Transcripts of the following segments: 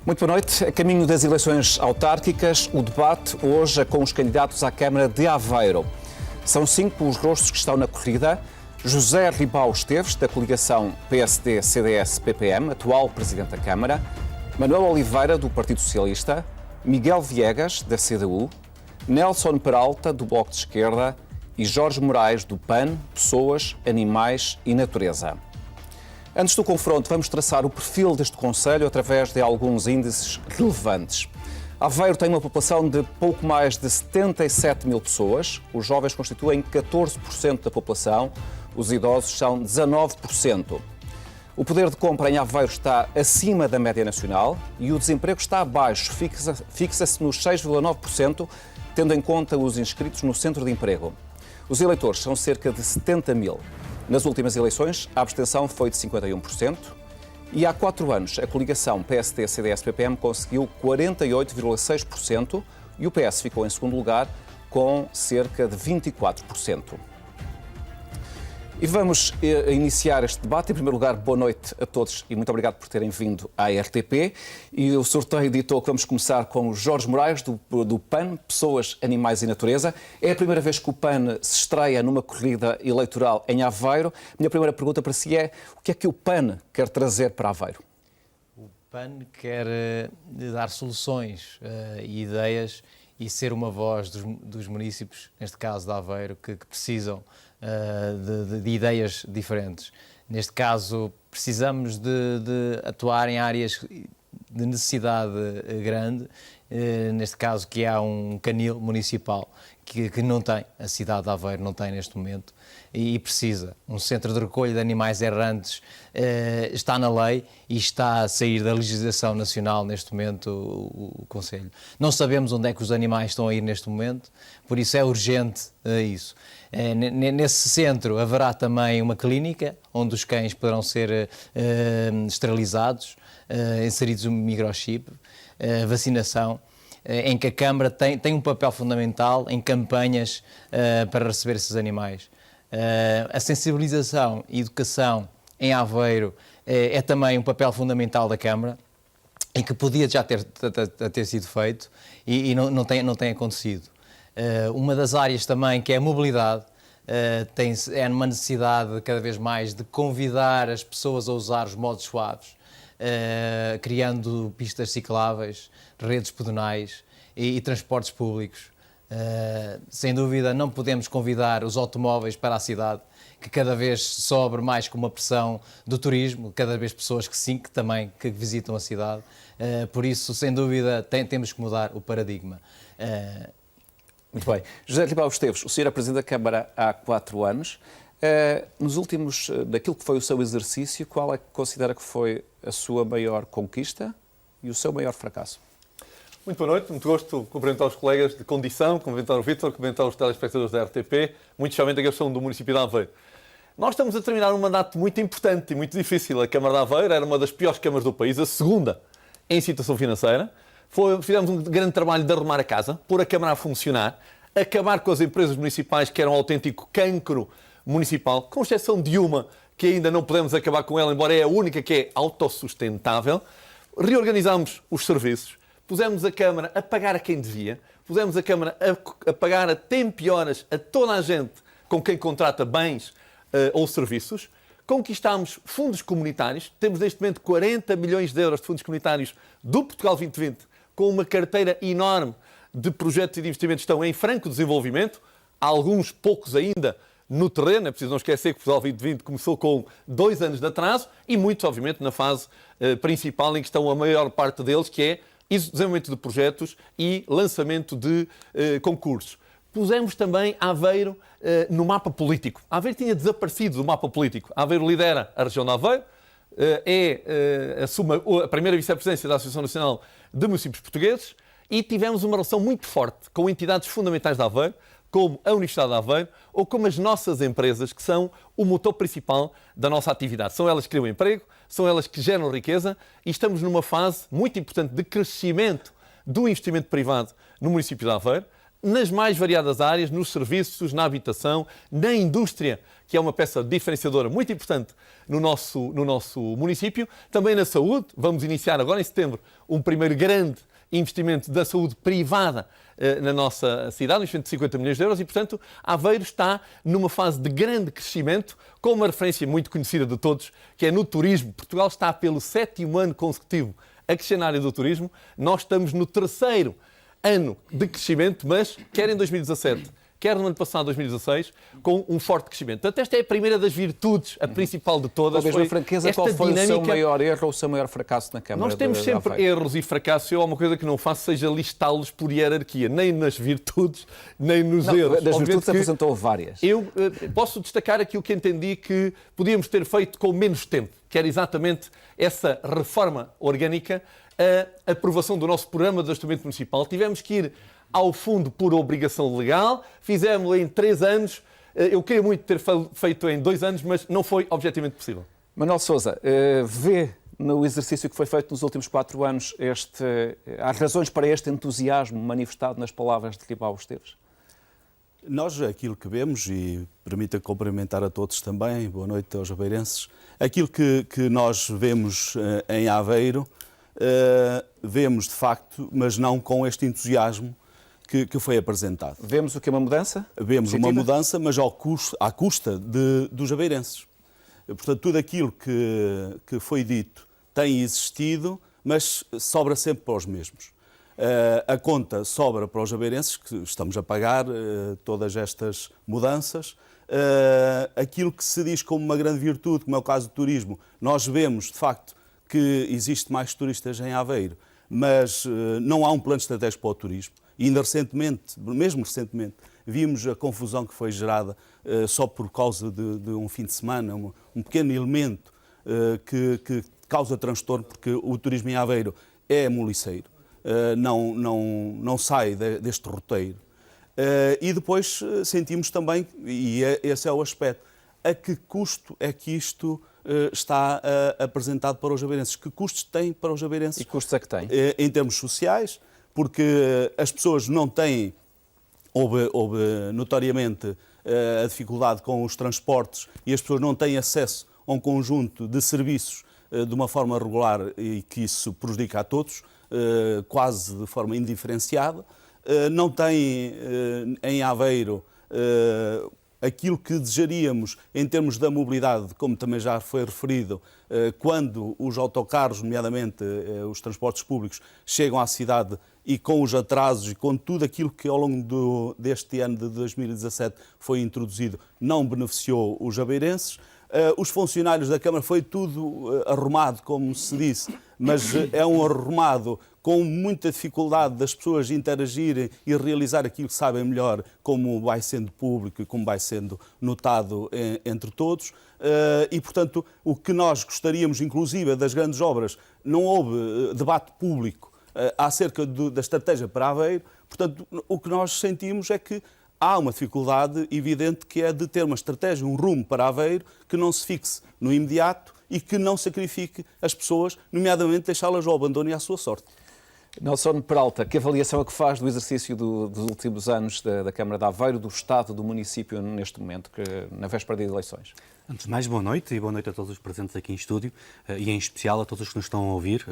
Muito boa noite. A caminho das eleições autárquicas, o debate hoje é com os candidatos à Câmara de Aveiro. São 5 os rostos que estão na corrida. José Ribau Esteves, da coligação PSD-CDS-PPM, atual Presidente da Câmara. Manuel Oliveira, do Partido Socialista. Miguel Viegas, da CDU. Nelson Peralta, do Bloco de Esquerda. E Jorge Moraes, do PAN, Pessoas, Animais e Natureza. Antes do confronto, vamos traçar o perfil deste Conselho através de alguns índices relevantes. Aveiro tem uma população de pouco mais de 77 mil pessoas. Os jovens constituem 14% da população, os idosos são 19%. O poder de compra em Aveiro está acima da média nacional e o desemprego está abaixo, fixa-se nos 6,9%, tendo em conta os inscritos no centro de emprego. Os eleitores são cerca de 70 mil. Nas últimas eleições, a abstenção foi de 51% e há 4 anos a coligação PSD-CDS-PPM conseguiu 48,6% e o PS ficou em segundo lugar com cerca de 24%. E vamos iniciar este debate. Em primeiro lugar, boa noite a todos e muito obrigado por terem vindo à RTP. E o sorteio ditou que vamos começar com o Jorge Moraes, do PAN, Pessoas, Animais e Natureza. É a primeira vez que o PAN se estreia numa corrida eleitoral em Aveiro. Minha primeira pergunta para si é: o que é que o PAN quer trazer para Aveiro? O PAN quer dar soluções e ideias e ser uma voz dos municípios, neste caso de Aveiro, que precisam de ideias diferentes. Neste caso, precisamos de atuar em áreas de necessidade grande, neste caso que há um canil municipal que não tem, a cidade de Aveiro não tem neste momento, e precisa. Um centro de recolha de animais errantes está na lei e está a sair da legislação nacional neste momento o Conselho. Não sabemos onde é que os animais estão a ir neste momento, por isso é urgente isso. Nesse centro haverá também uma clínica onde os cães poderão ser esterilizados, inseridos um microchip, vacinação, em que a Câmara tem um papel fundamental em campanhas para receber esses animais. A sensibilização e educação em Aveiro é também um papel fundamental da Câmara, em que podia já ter sido feito e não tem acontecido. Uma das áreas também que é a mobilidade, é uma necessidade cada vez mais de convidar as pessoas a usar os modos suaves, criando pistas cicláveis, redes pedonais e transportes públicos. Sem dúvida não podemos convidar os automóveis para a cidade, que cada vez sobe mais com uma pressão do turismo, cada vez pessoas que visitam a cidade. Por isso, sem dúvida, temos que mudar o paradigma. Muito bem. José Ribau Esteves, o senhor é Presidente da Câmara há 4 anos. Nos últimos, daquilo que foi o seu exercício, qual é que considera que foi a sua maior conquista e o seu maior fracasso? Muito boa noite, muito gosto de cumprimentar os colegas de condição, cumprimentar o Vítor, cumprimentar os telespectadores da RTP, muito especialmente aqueles que são do município de Aveiro. Nós estamos a terminar um mandato muito importante e muito difícil. A Câmara de Aveiro era uma das piores câmaras do país, a segunda em situação financeira. Fizemos um grande trabalho de arrumar a casa, pôr a Câmara a funcionar, acabar com as empresas municipais, que eram um autêntico cancro municipal, com exceção de uma, que ainda não podemos acabar com ela, embora é a única que é autossustentável. Reorganizámos os serviços, pusemos a Câmara a pagar a quem devia, pusemos a Câmara a pagar a tempo e horas a toda a gente com quem contrata bens ou serviços. Conquistámos fundos comunitários, temos neste momento 40 milhões de euros de fundos comunitários do Portugal 2020, com uma carteira enorme de projetos e de investimentos que estão em franco desenvolvimento, há alguns poucos ainda no terreno. É preciso não esquecer que o Portugal 2020 começou com 2 anos de atraso e muitos, obviamente, na fase principal em que estão a maior parte deles, que é desenvolvimento de projetos e lançamento de concursos. Pusemos também Aveiro no mapa político. Aveiro tinha desaparecido do mapa político. Aveiro lidera a região de Aveiro, assume a primeira vice-presidência da Associação Nacional de Municípios Portugueses e tivemos uma relação muito forte com entidades fundamentais de Aveiro, como a Universidade de Aveiro ou como as nossas empresas, que são o motor principal da nossa atividade. São elas que criam emprego, são elas que geram riqueza e estamos numa fase muito importante de crescimento do investimento privado no município de Aveiro. nas mais variadas áreas, nos serviços, na habitação, na indústria, que é uma peça diferenciadora muito importante no nosso município, também na saúde. Vamos iniciar agora em setembro um primeiro grande investimento da saúde privada na nossa cidade, um investimento de 50 milhões de euros e, portanto, Aveiro está numa fase de grande crescimento, com uma referência muito conhecida de todos, que é no turismo. Portugal está pelo 7º ano consecutivo a crescer na área do turismo. Nós estamos no 3º ano de crescimento, mas quer em 2017, quer no ano passado, 2016, com um forte crescimento. Portanto, esta é a primeira das virtudes, a principal de todas. Talvez na franqueza, qual foi o seu maior erro ou o seu maior fracasso na Câmara? Nós temos sempre erros e fracassos. Eu, há uma coisa que não faço, seja listá-los por hierarquia, nem nas virtudes, nem nos erros. Das virtudes apresentou várias. Eu posso destacar aquilo que entendi que podíamos ter feito com menos tempo, que era exatamente essa reforma orgânica, a aprovação do nosso programa de ajustamento municipal. Tivemos que ir ao fundo por obrigação legal, fizemos-lo em 3 anos. Eu queria muito ter feito em 2 anos, mas não foi objetivamente possível. Manuel Sousa, vê no exercício que foi feito nos últimos 4 anos, há razões para este entusiasmo manifestado nas palavras de Ribao Esteves? Nós, aquilo que vemos, e permita cumprimentar a todos também, boa noite aos aveirenses, aquilo que nós vemos em Aveiro, vemos de facto, mas não com este entusiasmo que foi apresentado. Vemos o que é uma mudança? Vemos uma mudança, mas à custa dos aveirenses. Portanto, tudo aquilo que foi dito tem existido, mas sobra sempre para os mesmos. A conta sobra para os aveirenses, que estamos a pagar todas estas mudanças. Aquilo que se diz como uma grande virtude, como é o caso do turismo, nós vemos, de facto, que existe mais turistas em Aveiro, mas não há um plano estratégico para o turismo. E ainda recentemente, mesmo recentemente, vimos a confusão que foi gerada só por causa de um fim de semana, um pequeno elemento que causa transtorno, porque o turismo em Aveiro é moliceiro, não sai deste roteiro. E depois sentimos também, e esse é o aspecto, a que custo é que isto está apresentado para os aveirenses? Que custos tem para os aveirenses? E custos é que tem? Em termos sociais, porque as pessoas não têm, houve notoriamente a dificuldade com os transportes e as pessoas não têm acesso a um conjunto de serviços de uma forma regular e que isso prejudica a todos, quase de forma indiferenciada. Não têm em Aveiro aquilo que desejaríamos em termos da mobilidade, como também já foi referido, quando os autocarros, nomeadamente os transportes públicos, chegam à cidade e com os atrasos e com tudo aquilo que ao longo deste ano de 2017 foi introduzido, não beneficiou os aveirenses. Os funcionários da Câmara foi tudo arrumado, como se disse, mas é um arrumado com muita dificuldade das pessoas interagirem e realizar aquilo que sabem melhor, como vai sendo público e como vai sendo notado entre todos. E, portanto, o que nós gostaríamos, inclusive, das grandes obras, não houve debate público acerca da estratégia para Aveiro. Portanto, o que nós sentimos é que há uma dificuldade evidente que é de ter uma estratégia, um rumo para Aveiro que não se fixe no imediato e que não sacrifique as pessoas, nomeadamente deixá-las ao abandono e à sua sorte. Nelson Peralta, que avaliação é que faz do exercício dos últimos anos da Câmara de Aveiro, do Estado do município neste momento, na véspera de eleições? Antes de mais, boa noite e boa noite a todos os presentes aqui em estúdio e em especial a todos os que nos estão a ouvir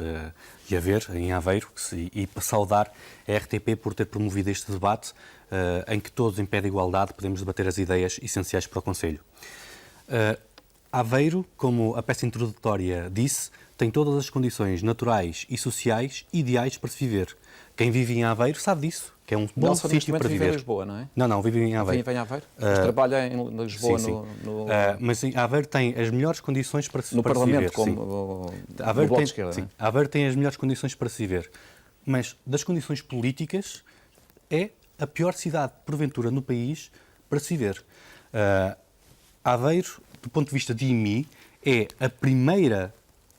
e a ver em Aveiro e para saudar a RTP por ter promovido este debate em que todos, em pé de igualdade, podemos debater as ideias essenciais para o Conselho. Aveiro, como a peça introdutória disse, tem todas as condições naturais e sociais ideais para se viver. Quem vive em Aveiro sabe disso, que é um bom sítio para viver. Vive em Lisboa, não é? Não, vive em Aveiro. Vive em Aveiro? Mas trabalha em Lisboa sim. Mas sim, Aveiro tem as melhores condições para se viver. No Parlamento, como Aveiro no Bloco tem, de Esquerda. sim, Aveiro tem as melhores condições para se viver. Mas das condições políticas é a pior cidade, porventura, no país para se viver. Aveiro, do ponto de vista de IMI, é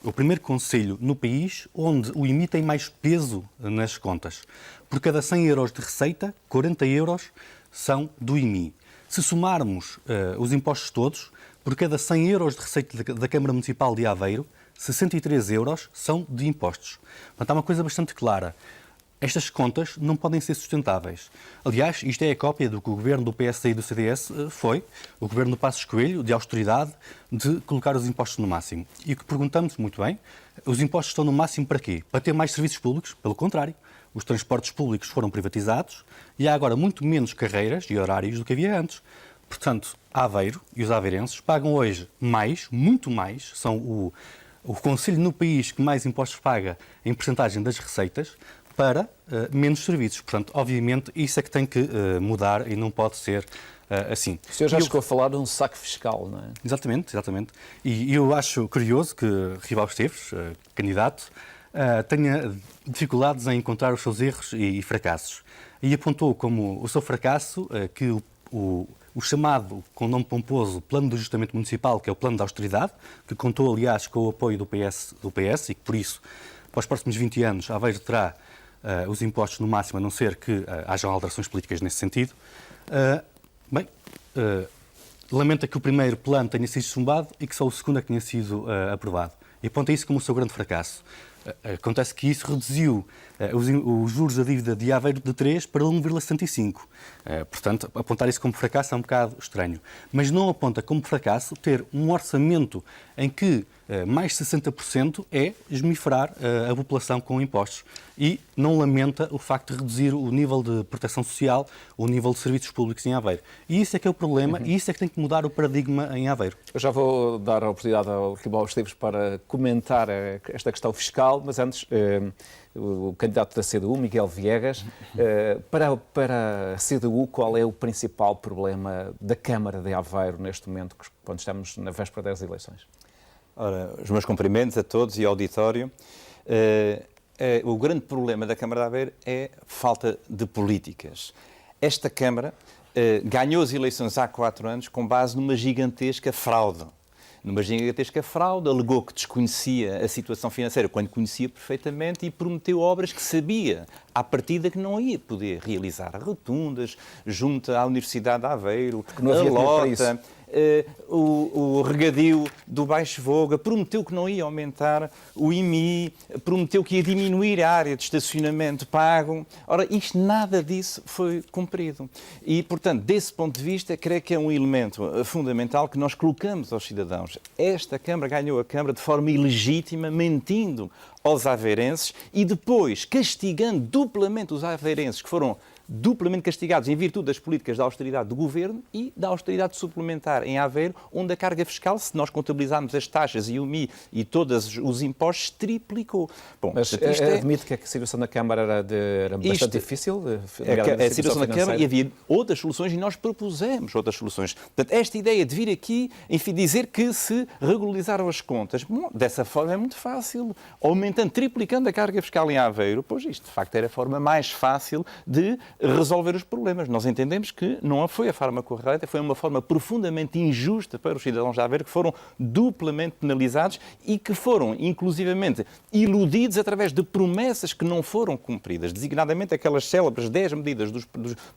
o primeiro concelho no país onde o IMI tem mais peso nas contas. Por cada 100 euros de receita, 40 euros são do IMI. Se somarmos os impostos todos, por cada 100 euros de receita da Câmara Municipal de Aveiro, 63 euros são de impostos. Portanto, há uma coisa bastante clara. Estas contas não podem ser sustentáveis. Aliás, isto é a cópia do que o governo do PSD e do CDS foi, o governo do Passos Coelho, de austeridade, de colocar os impostos no máximo. E o que perguntamos, muito bem, os impostos estão no máximo para quê? Para ter mais serviços públicos? Pelo contrário. Os transportes públicos foram privatizados e há agora muito menos carreiras e horários do que havia antes. Portanto, Aveiro e os aveirenses pagam hoje mais, muito mais, são o concelho no país que mais impostos paga em percentagem das receitas, para menos serviços. Portanto, obviamente, isso é que tem que mudar e não pode ser assim. O senhor já chegou a falar de um saque fiscal, não é? Exatamente, exatamente. E eu acho curioso que Ribal Esteves, candidato, tenha dificuldades em encontrar os seus erros e fracassos. E apontou como o seu fracasso que o chamado, com nome pomposo, Plano de Ajustamento Municipal, que é o plano de austeridade, que contou, aliás, com o apoio do PS e que, por isso, para os próximos 20 anos, Aveiro terá os impostos no máximo, a não ser que hajam alterações políticas nesse sentido. Lamenta que o primeiro plano tenha sido chumbado e que só o segundo é que tenha sido aprovado. E aponta isso como o seu grande fracasso. Acontece que isso reduziu os juros da dívida de Aveiro de 3 para 1,75. Portanto, apontar isso como fracasso é um bocado estranho. Mas não aponta como fracasso ter um orçamento em que mais 60% é esmifrar a população com impostos. E não lamenta o facto de reduzir o nível de proteção social, o nível de serviços públicos em Aveiro. E isso é que é o problema e isso é que tem que mudar o paradigma em Aveiro. Eu já vou dar a oportunidade ao Ribal Esteves para comentar esta questão fiscal, mas antes, o candidato da CDU, Miguel Viegas, para a CDU, qual é o principal problema da Câmara de Aveiro neste momento, quando estamos na véspera das eleições? Ora, os meus cumprimentos a todos e ao auditório. O grande problema da Câmara de Aveiro é falta de políticas. Esta Câmara ganhou as eleições há 4 anos com base numa gigantesca fraude. Alegou que desconhecia a situação financeira, quando conhecia perfeitamente, e prometeu obras que sabia, à partida, que não ia poder realizar. Rotundas, junto à Universidade de Aveiro, não havia a Lota, isso. o regadio do Baixo Voga, prometeu que não ia aumentar o IMI, prometeu que ia diminuir a área de estacionamento pago. Ora, nada disso foi cumprido. E, portanto, desse ponto de vista, creio que é um elemento fundamental que nós colocamos aos cidadãos. Esta Câmara ganhou a Câmara de forma ilegítima, mentindo aos aveirenses e depois castigando duplamente os aveirenses que foram duplamente castigados em virtude das políticas da austeridade do Governo e da austeridade suplementar em Aveiro, onde a carga fiscal, se nós contabilizarmos as taxas e o MI e todos os impostos, triplicou. Bom, mas admite que a situação da Câmara era bastante difícil? A situação da Câmara, e havia outras soluções e nós propusemos outras soluções. Portanto, esta ideia de vir aqui, enfim, dizer que se regularizaram as contas, bom, dessa forma é muito fácil, aumentando, triplicando a carga fiscal em Aveiro, pois isto, de facto, era a forma mais fácil de resolver os problemas. Nós entendemos que não foi a forma correta, foi uma forma profundamente injusta para os cidadãos de Aveiro, que foram duplamente penalizados e que foram, inclusivamente, iludidos através de promessas que não foram cumpridas, designadamente aquelas célebres 10 medidas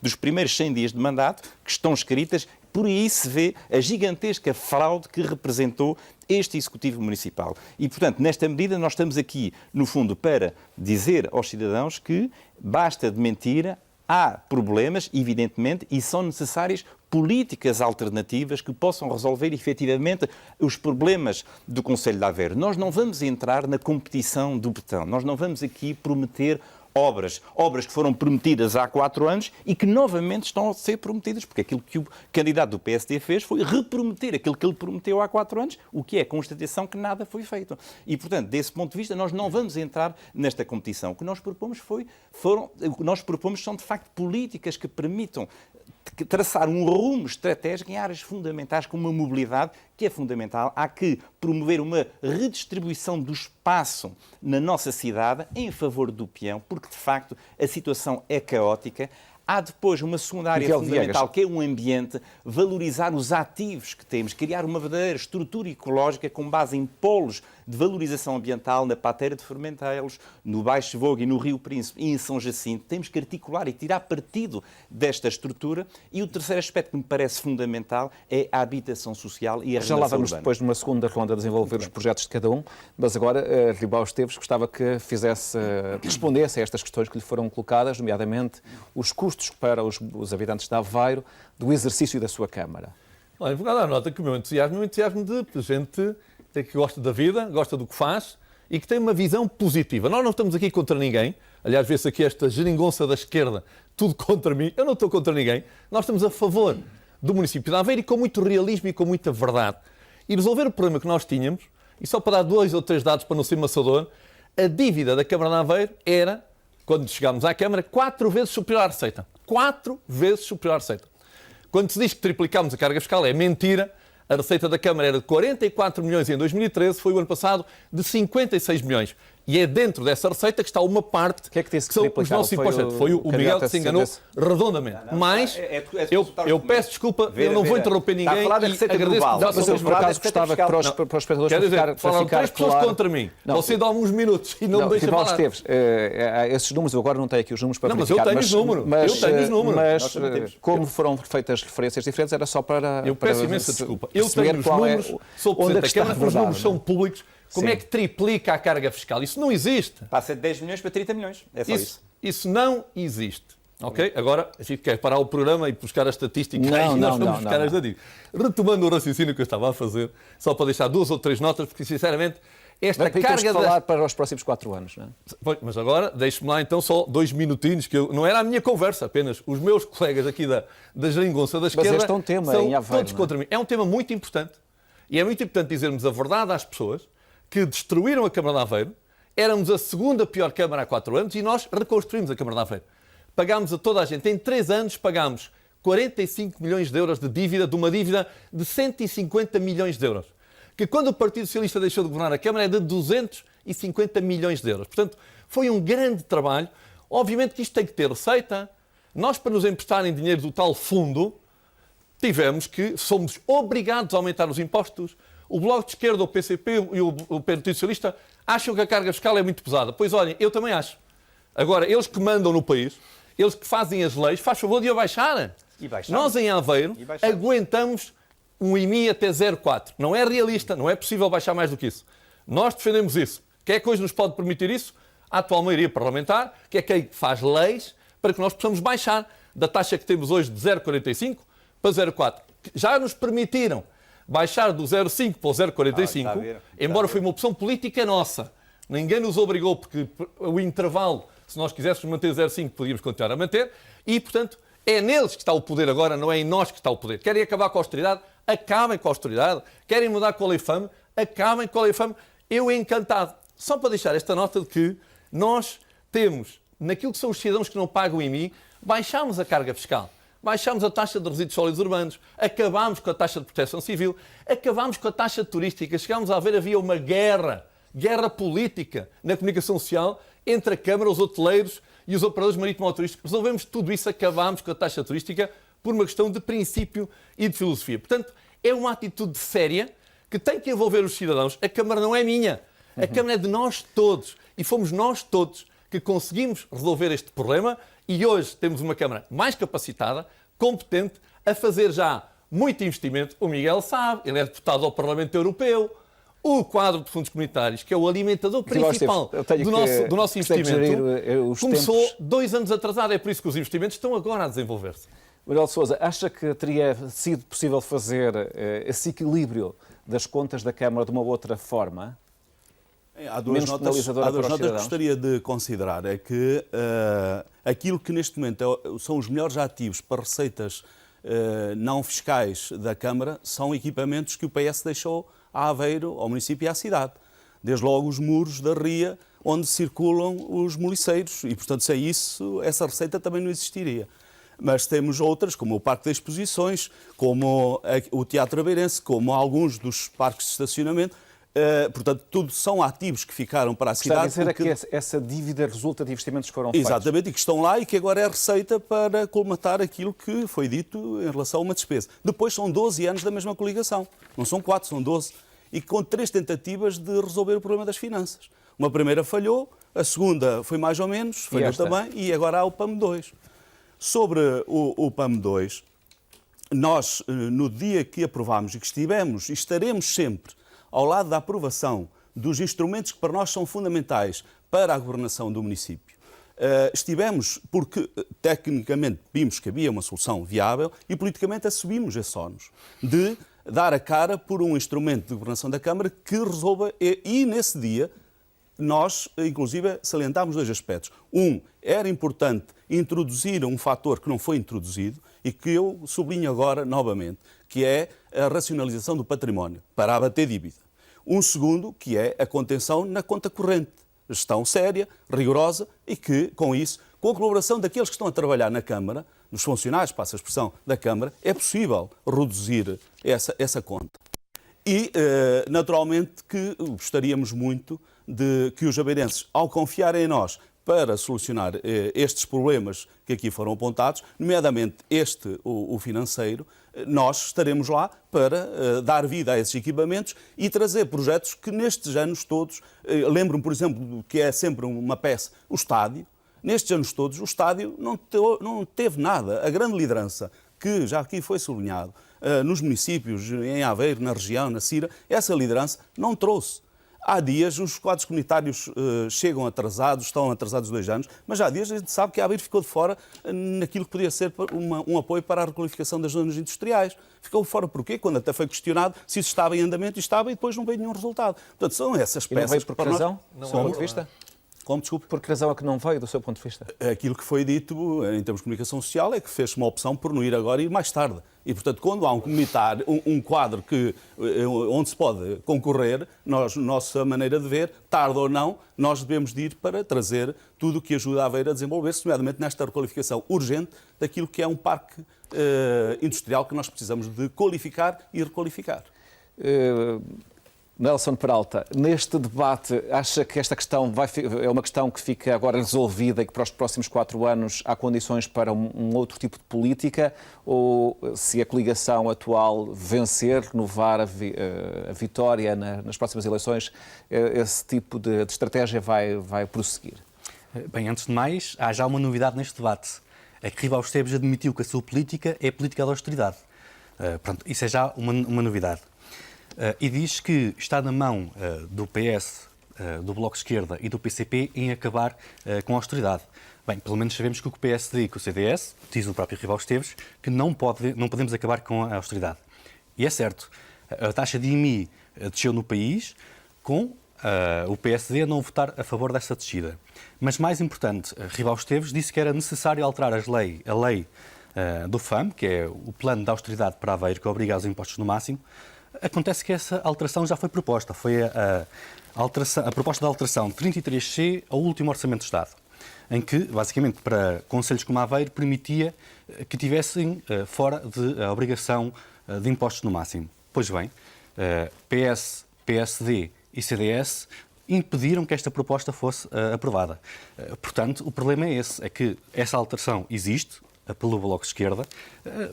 dos primeiros 100 dias de mandato, que estão escritas. Por aí se vê a gigantesca fraude que representou este Executivo Municipal. E, portanto, nesta medida, nós estamos aqui, no fundo, para dizer aos cidadãos que basta de mentira. Há problemas, evidentemente, e são necessárias políticas alternativas que possam resolver efetivamente os problemas do Concelho de Aveiro. Nós não vamos entrar na competição do betão, nós não vamos aqui prometer obras que foram prometidas há 4 anos e que novamente estão a ser prometidas, porque aquilo que o candidato do PSD fez foi reprometer aquilo que ele prometeu há 4 anos, o que é constatação que nada foi feito. E, portanto, desse ponto de vista, nós não vamos entrar nesta competição. O que nós propomos são, de facto, políticas que permitam traçar um rumo estratégico em áreas fundamentais como a mobilidade, que é fundamental. Há que promover uma redistribuição do espaço na nossa cidade em favor do peão, porque, de facto, a situação é caótica. Há depois uma segunda área Miguel fundamental, Viegas, que é um ambiente, valorizar os ativos que temos, criar uma verdadeira estrutura ecológica com base em polos de valorização ambiental na Pateira de Formentelos, no Baixo Vogo e no Rio Príncipe e em São Jacinto. Temos que articular e tirar partido desta estrutura. E o terceiro aspecto que me parece fundamental é a habitação social e a já lá renovação vamos urbana. depois, numa segunda ronda, desenvolver os projetos de cada um, mas agora Ribau Esteves gostava que respondesse a estas questões que lhe foram colocadas, nomeadamente os custos para os habitantes de Aveiro do exercício da sua Câmara. Olha, vou dar nota que o meu entusiasmo é um entusiasmo de gente que gosta da vida, gosta do que faz e que tem uma visão positiva. Nós não estamos aqui contra ninguém. Aliás, vê-se aqui esta geringonça da esquerda, tudo contra mim. Eu não estou contra ninguém. Nós estamos a favor do município de Aveiro e com muito realismo e com muita verdade. E resolver o problema que nós tínhamos, e só para dar 2 ou 3 dados para não ser maçador, a dívida da Câmara de Aveiro era, quando chegámos à Câmara, 4 vezes superior à receita. 4 vezes superior à receita. Quando se diz que triplicámos a carga fiscal, é mentira. A receita da Câmara era de 44 milhões em 2013, foi o ano passado de 56 milhões. E é dentro dessa receita que está uma parte que é que disse que são os triplicaram? nossos impostos. Foi o Miguel que se enganou redondamente. Mas eu peço desculpa, eu não vou interromper ninguém Está a falar da e receita agradeço global. que já Mas são eu, por acaso, gostava que para os espectadores, Quer dizer, para falaram ficar 3 pessoas claro... contra mim. Não, Você dá alguns minutos e não deixa Ribau falar. Esteves, esses números, eu agora não tenho aqui os números para Não, mas verificar. eu tenho os números. Eu tenho os números. Mas como foram feitas referências diferentes, era só para... Eu peço imensa desculpa. Eu tenho os números, sou Presidente da Câmara, os números são públicos. Como é que triplica a carga fiscal? Isso não existe. Passa de 10 milhões para 30 milhões. É só isso. Isso não existe. Ok? Agora, a gente quer parar o programa e buscar a estatística. Nós vamos buscar as estatísticas. Retomando o raciocínio que eu estava a fazer, só para deixar 2 ou 3 notas, porque, sinceramente, esta carga de falar para os próximos 4 anos, não é? Pois, mas agora, deixe-me lá então só 2 minutinhos, que não era a minha conversa apenas. Os meus colegas aqui da geringonça da esquerda este é um tema são em Aveiro, todos contra mim. É um tema muito importante. E é muito importante dizermos a verdade às pessoas que destruíram a Câmara de Aveiro. Éramos a segunda pior Câmara há 4 anos e nós reconstruímos a Câmara de Aveiro. Pagámos a toda a gente. Em 3 anos pagámos 45 milhões de euros de dívida, de uma dívida de 150 milhões de euros. Que quando o Partido Socialista deixou de governar a Câmara é de 250 milhões de euros. Portanto, foi um grande trabalho. Obviamente que isto tem que ter receita. Nós, para nos emprestarem dinheiro do tal fundo, somos obrigados a aumentar os impostos. O Bloco de Esquerda, o PCP e o Partido Socialista acham que a carga fiscal é muito pesada. Pois olhem, eu também acho. Agora, eles que mandam no país, eles que fazem as leis, faz favor de a baixar. Nós, em Aveiro, aguentamos um IMI até 0,4. Não é realista, não é possível baixar mais do que isso. Nós defendemos isso. Quem é que hoje nos pode permitir isso? A atual maioria parlamentar, que é quem faz leis para que nós possamos baixar da taxa que temos hoje de 0,45 para 0,4. Já nos permitiram baixar do 0,5 para o 0,45, embora foi uma opção política nossa. Ninguém nos obrigou, porque o intervalo, se nós quiséssemos manter 0,5, podíamos continuar a manter, e, portanto, é neles que está o poder agora, não é em nós que está o poder. Querem acabar com a austeridade? Acabem com a austeridade. Querem mudar com a lei FAME? Acabem com a lei FAME. Eu encantado. Só para deixar esta nota de que nós temos, naquilo que são os cidadãos que não pagam IMI, baixámos a carga fiscal. Baixámos a taxa de resíduos sólidos urbanos, acabámos com a taxa de proteção civil, acabámos com a taxa turística, chegámos a ver, havia uma guerra política na comunicação social entre a Câmara, os hoteleiros e os operadores marítimo-turísticos. Resolvemos tudo isso, acabámos com a taxa turística por uma questão de princípio e de filosofia. Portanto, é uma atitude séria que tem que envolver os cidadãos. A Câmara não é minha, a Câmara é de nós todos e fomos nós todos que conseguimos resolver este problema. E hoje temos uma Câmara mais capacitada, competente, a fazer já muito investimento. O Miguel sabe, ele é deputado ao Parlamento Europeu. O quadro de fundos comunitários, que é o alimentador principal do nosso investimento, começou 2 anos atrasado. É por isso que os investimentos estão agora a desenvolver-se. Manuel Sousa, acha que teria sido possível fazer esse equilíbrio das contas da Câmara de uma outra forma? Há duas notas que gostaria de considerar. É que aquilo que neste momento são os melhores ativos para receitas não fiscais da Câmara são equipamentos que o PS deixou a Aveiro, ao município e à cidade. Desde logo os muros da ria onde circulam os moliceiros e, portanto, sem isso, essa receita também não existiria. Mas temos outras, como o Parque de Exposições, como o Teatro Aveirense, como alguns dos parques de estacionamento, Portanto, tudo são ativos que ficaram para a Está a cidade. dizer é que essa dívida resulta de investimentos que foram feitos. Exatamente, e que estão lá e que agora é receita para colmatar aquilo que foi dito em relação a uma despesa. Depois são 12 anos da mesma coligação. Não são 4, são 12. E com 3 tentativas de resolver o problema das finanças. Uma primeira falhou, a segunda foi mais ou menos, falhou também, e agora há o PAM 2. Sobre o PAM 2, nós, no dia que aprovámos e que estivemos e estaremos sempre ao lado da aprovação dos instrumentos que para nós são fundamentais para a governação do município, estivemos porque tecnicamente vimos que havia uma solução viável e politicamente assumimos esse ónus de dar a cara por um instrumento de governação da Câmara que resolva, e nesse dia nós, inclusive, salientámos 2 aspectos. Era importante introduzir um fator que não foi introduzido e que eu sublinho agora novamente, que é a racionalização do património para abater dívida. Segundo, que é a contenção na conta corrente. Gestão séria, rigorosa e que, com isso, com a colaboração daqueles que estão a trabalhar na Câmara, dos funcionários, passa a expressão, da Câmara, é possível reduzir essa conta. E, naturalmente, que gostaríamos muito de que os aveirenses, ao confiarem em nós para solucionar estes problemas que aqui foram apontados, nomeadamente o financeiro, nós estaremos lá para dar vida a esses equipamentos e trazer projetos que nestes anos todos, lembro-me, por exemplo, que é sempre uma peça, o estádio. Nestes anos todos, o estádio não teve nada. A grande liderança, que já aqui foi sublinhado, nos municípios, em Aveiro, na região, na Cira, essa liderança não trouxe. Há dias, os quadros comunitários chegam atrasados, estão atrasados 2 anos, mas há dias a gente sabe que a Aveiro ficou de fora naquilo que podia ser um apoio para a requalificação das zonas industriais. Ficou de fora porquê? Quando até foi questionado se isso estava em andamento, e estava, e depois não veio nenhum resultado. Portanto, são essas peças... E não veio por que razão, do seu ponto de vista? Como, desculpe? Por que razão é que não veio, do seu ponto de vista? Aquilo que foi dito em termos de comunicação social é que fez uma opção por não ir agora e ir mais tarde. E, portanto, quando há um comunitário, um quadro onde se pode concorrer, nossa maneira de ver, tarde ou não, nós devemos de ir para trazer tudo o que ajuda a Aveiro a desenvolver-se, nomeadamente nesta requalificação urgente daquilo que é um parque industrial que nós precisamos de qualificar e requalificar. Nelson Peralta, neste debate, acha que esta questão é uma questão que fica agora resolvida e que para os próximos 4 anos há condições para um outro tipo de política? Ou se a coligação atual vencer, renovar a vitória nas próximas eleições, esse tipo de estratégia vai prosseguir? Bem, antes de mais, há já uma novidade neste debate. É que Ribal Esteves admitiu que a sua política é a política da austeridade. Pronto, isso é já uma novidade. E diz que está na mão do PS, do Bloco de Esquerda e do PCP em acabar com a austeridade. Bem, pelo menos sabemos que o PSD e que o CDS, diz o próprio Ribal Esteves, que não podemos acabar com a austeridade. E é certo, a taxa de IMI desceu no país, com o PSD a não votar a favor dessa descida. Mas mais importante, Ribal Esteves disse que era necessário alterar a lei do FAM, que é o Plano de Austeridade para Aveiro, que obriga aos impostos no máximo. Acontece que essa alteração já foi proposta. Foi a proposta de alteração 33C ao último Orçamento de Estado, em que, basicamente, para concelhos como Aveiro, permitia que tivessem fora da obrigação de impostos no máximo. Pois bem, PS, PSD e CDS impediram que esta proposta fosse aprovada. Portanto, o problema é esse, é que essa alteração existe, pelo Bloco de Esquerda,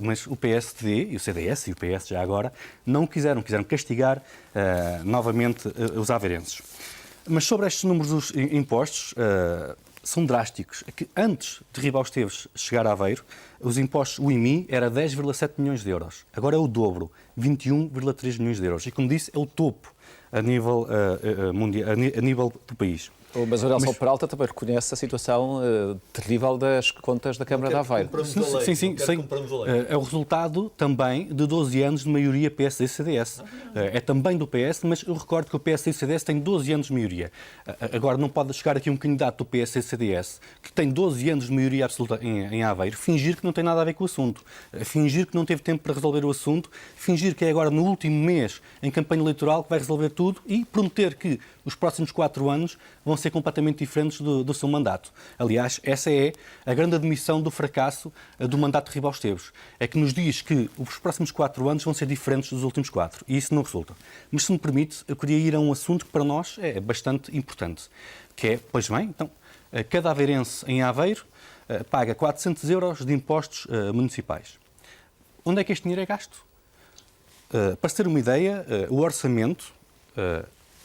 mas o PSD e o CDS e o PS já agora não quiseram castigar novamente os aveirenses. Mas sobre estes números dos impostos, são drásticos. É que antes de Ribal Esteves chegar a Aveiro, os impostos, o IMI era 10,7 milhões de euros. Agora é o dobro, 21,3 milhões de euros. E como disse, é o topo a nível mundial, a nível do país. Mas o Nelson Peralta também reconhece a situação terrível das contas da Câmara de Aveiro. Sim. É o resultado também de 12 anos de maioria PSD e CDS. É também do PS, mas eu recordo que o PSD e CDS têm 12 anos de maioria. Agora não pode chegar aqui um candidato do PSD e CDS que tem 12 anos de maioria absoluta em Aveiro, fingir que não tem nada a ver com o assunto, fingir que não teve tempo para resolver o assunto, fingir que é agora no último mês, em campanha eleitoral, que vai resolver tudo tudo e prometer que os próximos 4 anos vão ser completamente diferentes do seu mandato. Aliás, essa é a grande admissão do fracasso do mandato de Ribal Esteves. É que nos diz que os próximos 4 anos vão ser diferentes dos últimos 4. E isso não resulta. Mas, se me permite, eu queria ir a um assunto que para nós é bastante importante. Que é, pois bem, então, cada aveirense em Aveiro paga 400 euros de impostos municipais. Onde é que este dinheiro é gasto? Para se ter uma ideia, o orçamento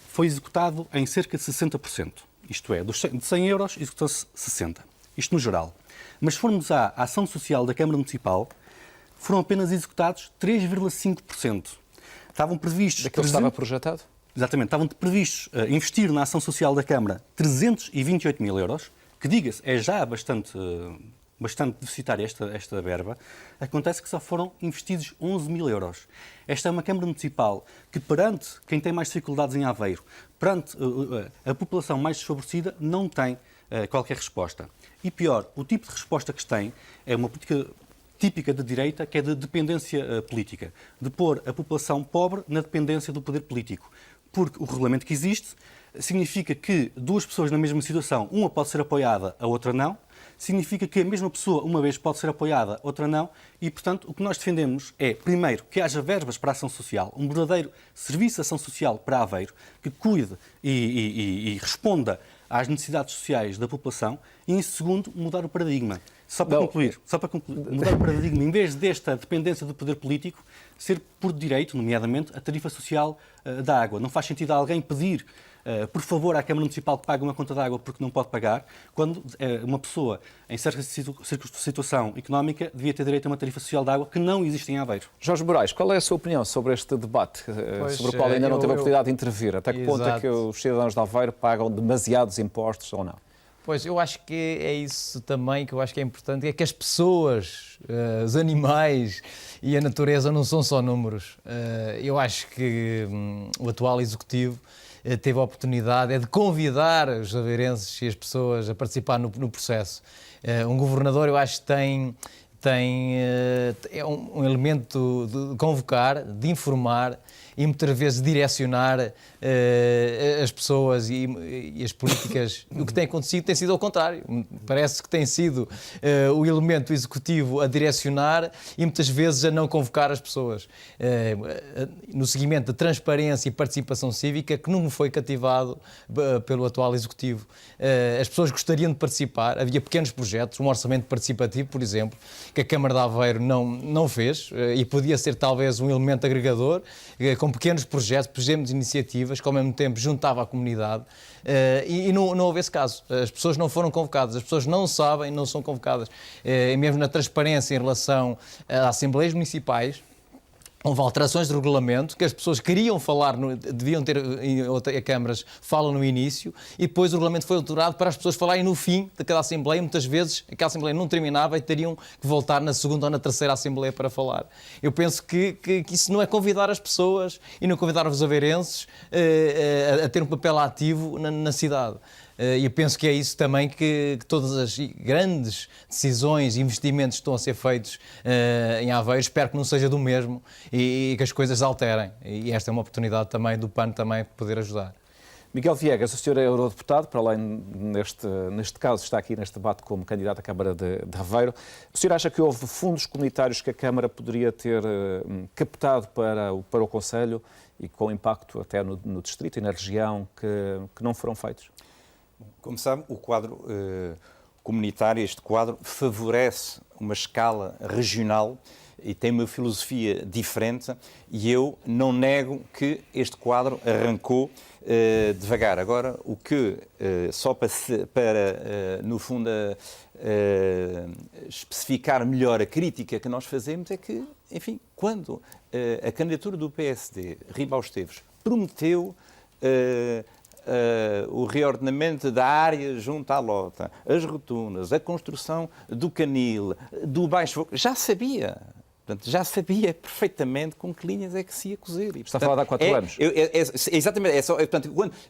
foi executado em cerca de 60%. Isto é, de 100 euros, executou-se 60. Isto no geral. Mas se formos à ação social da Câmara Municipal, foram apenas executados 3,5%. Estavam previstos... Daquilo que estava projetado? Exatamente. Estavam previstos investir na ação social da Câmara 328 mil euros, que, diga-se, é já bastante deficitária esta verba. Acontece que só foram investidos 11 mil euros. Esta é uma Câmara Municipal que, perante quem tem mais dificuldades em Aveiro, perante a população mais desfavorecida, não tem qualquer resposta. E pior, o tipo de resposta que tem é uma política típica da direita, que é de dependência política, de pôr a população pobre na dependência do poder político. Porque o regulamento que existe significa que 2 pessoas na mesma situação, uma pode ser apoiada, a outra não. Significa que a mesma pessoa, uma vez, pode ser apoiada, outra não. E, portanto, o que nós defendemos é, primeiro, que haja verbas para a ação social, um verdadeiro serviço de ação social para Aveiro, que cuide e responda às necessidades sociais da população. E, em segundo, mudar o paradigma. Só para concluir, mudar o paradigma, em vez desta dependência do poder político, ser por direito, nomeadamente, a tarifa social da água. Não faz sentido alguém pedir, por favor, à Câmara Municipal que pague uma conta de água porque não pode pagar, quando uma pessoa, em certa situação económica, devia ter direito a uma tarifa social de água que não existe em Aveiro. Jorge Moraes, qual é a sua opinião sobre este debate, sobre o qual ainda não teve a oportunidade de intervir? Até que ponto é que os cidadãos de Aveiro pagam demasiados impostos ou não? Pois, eu acho que é isso também que eu acho que é importante, é que as pessoas, os animais e a natureza não são só números. Eu acho que o atual Executivo teve a oportunidade de convidar os aveirenses e as pessoas a participar no processo. Um governador, eu acho que é um elemento de convocar, de informar e muitas vezes direcionar as pessoas e as políticas. O que tem acontecido tem sido ao contrário. Parece que tem sido o elemento executivo a direcionar e muitas vezes a não convocar as pessoas. No seguimento da transparência e participação cívica que não foi cativado pelo atual executivo. As pessoas gostariam de participar, havia pequenos projetos, um orçamento participativo, por exemplo, que a Câmara de Aveiro não fez e podia ser talvez um elemento agregador, com pequenos projetos, pequenas iniciativas, que ao mesmo tempo juntava a comunidade e não houve esse caso. As pessoas não foram convocadas, as pessoas não sabem, não são convocadas. Mesmo na transparência em relação a assembleias municipais, houve alterações de regulamento que as pessoas queriam falar, deviam ter em outras câmaras, falam no início e depois o regulamento foi alterado para as pessoas falarem no fim de cada assembleia. Muitas vezes aquela assembleia não terminava e teriam que voltar na segunda ou na terceira assembleia para falar. Eu penso que isso não é convidar as pessoas e não convidar os aveirenses a ter um papel ativo na cidade. E eu penso que é isso também que todas as grandes decisões e investimentos que estão a ser feitos em Aveiro, espero que não seja do mesmo e que as coisas alterem. E esta é uma oportunidade também do PAN também poder ajudar. Miguel Viegas, o senhor é eurodeputado, para além, neste caso, está aqui neste debate como candidato à Câmara de Aveiro. O senhor acha que houve fundos comunitários que a Câmara poderia ter captado para o Conselho e com impacto até no distrito e na região que não foram feitos? Como sabe, o quadro comunitário, este quadro, favorece uma escala regional e tem uma filosofia diferente e eu não nego que este quadro arrancou devagar. Agora, o que, só para no fundo, especificar melhor a crítica que nós fazemos é que, enfim, quando a candidatura do PSD, Ribal Esteves, prometeu o reordenamento da área junto à Lota, as rotundas, a construção do canil, do baixo fogo, já sabia. Portanto, já sabia perfeitamente com que linhas é que se ia cozer. E, está a falar de há 4 anos. Exatamente.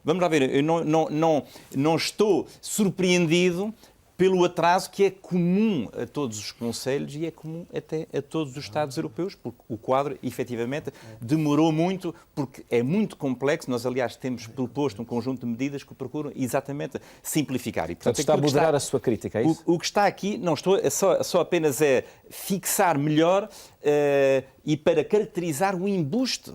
Vamos lá ver, eu não estou surpreendido pelo atraso que é comum a todos os concelhos e é comum até a todos os Estados europeus, porque o quadro, efetivamente, demorou muito, porque é muito complexo. Nós, aliás, temos proposto um conjunto de medidas que procuram exatamente simplificar. E, portanto, está a moderar a sua crítica, é isso? O que está aqui, não estou, só apenas é fixar melhor e para caracterizar o embuste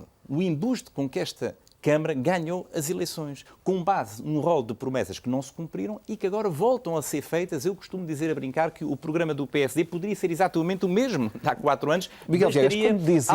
com que esta Câmara ganhou as eleições, com base num rol de promessas que não se cumpriram e que agora voltam a ser feitas. Eu costumo dizer a brincar que o programa do PSD poderia ser exatamente o mesmo há 4 anos. Miguel Viegas,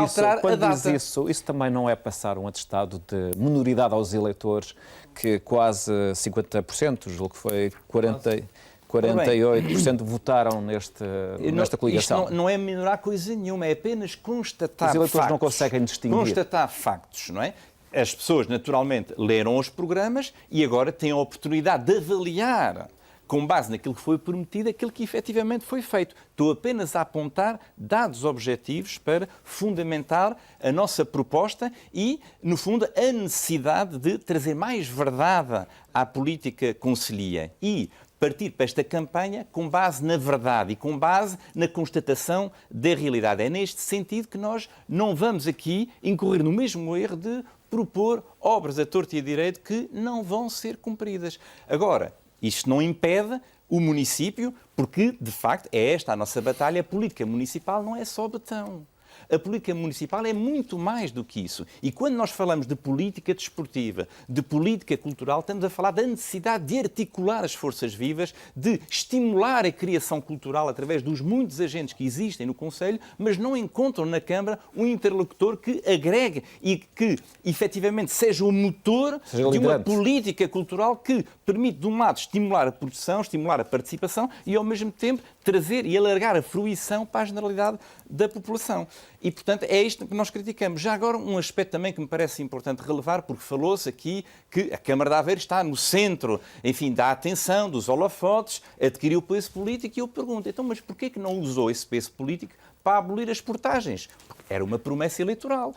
quando diz isso, isso também não é passar um atestado de minoridade aos eleitores, que quase 50%, julgo que foi 48% votaram nesta coligação. Isto não é minorar coisa nenhuma, é apenas constatar factos. Os eleitores factos, não conseguem distinguir. Constatar factos, não é? As pessoas, naturalmente, leram os programas e agora têm a oportunidade de avaliar, com base naquilo que foi prometido, aquilo que efetivamente foi feito. Estou apenas a apontar dados objetivos para fundamentar a nossa proposta e, no fundo, a necessidade de trazer mais verdade à política concelhia e partir para esta campanha com base na verdade e com base na constatação da realidade. É neste sentido que nós não vamos aqui incorrer no mesmo erro de propor obras a torto e a direito que não vão ser cumpridas. Agora, isto não impede o município, porque, de facto, é esta a nossa batalha. A política municipal não é só betão. A política municipal é muito mais do que isso. E quando nós falamos de política desportiva, de política cultural, estamos a falar da necessidade de articular as forças vivas, de estimular a criação cultural através dos muitos agentes que existem no Conselho, mas não encontram na Câmara um interlocutor que agregue e que, efetivamente, seja o motor de uma política cultural que permite, de um lado, estimular a produção, estimular a participação e, ao mesmo tempo, trazer e alargar a fruição para a generalidade da população. E, portanto, é isto que nós criticamos. Já agora, um aspecto também que me parece importante relevar, porque falou-se aqui que a Câmara de Aveiro está no centro, enfim, da atenção, dos holofotes, adquiriu peso político, e eu pergunto, então, mas porquê que não usou esse peso político para abolir as portagens? Porque era uma promessa eleitoral.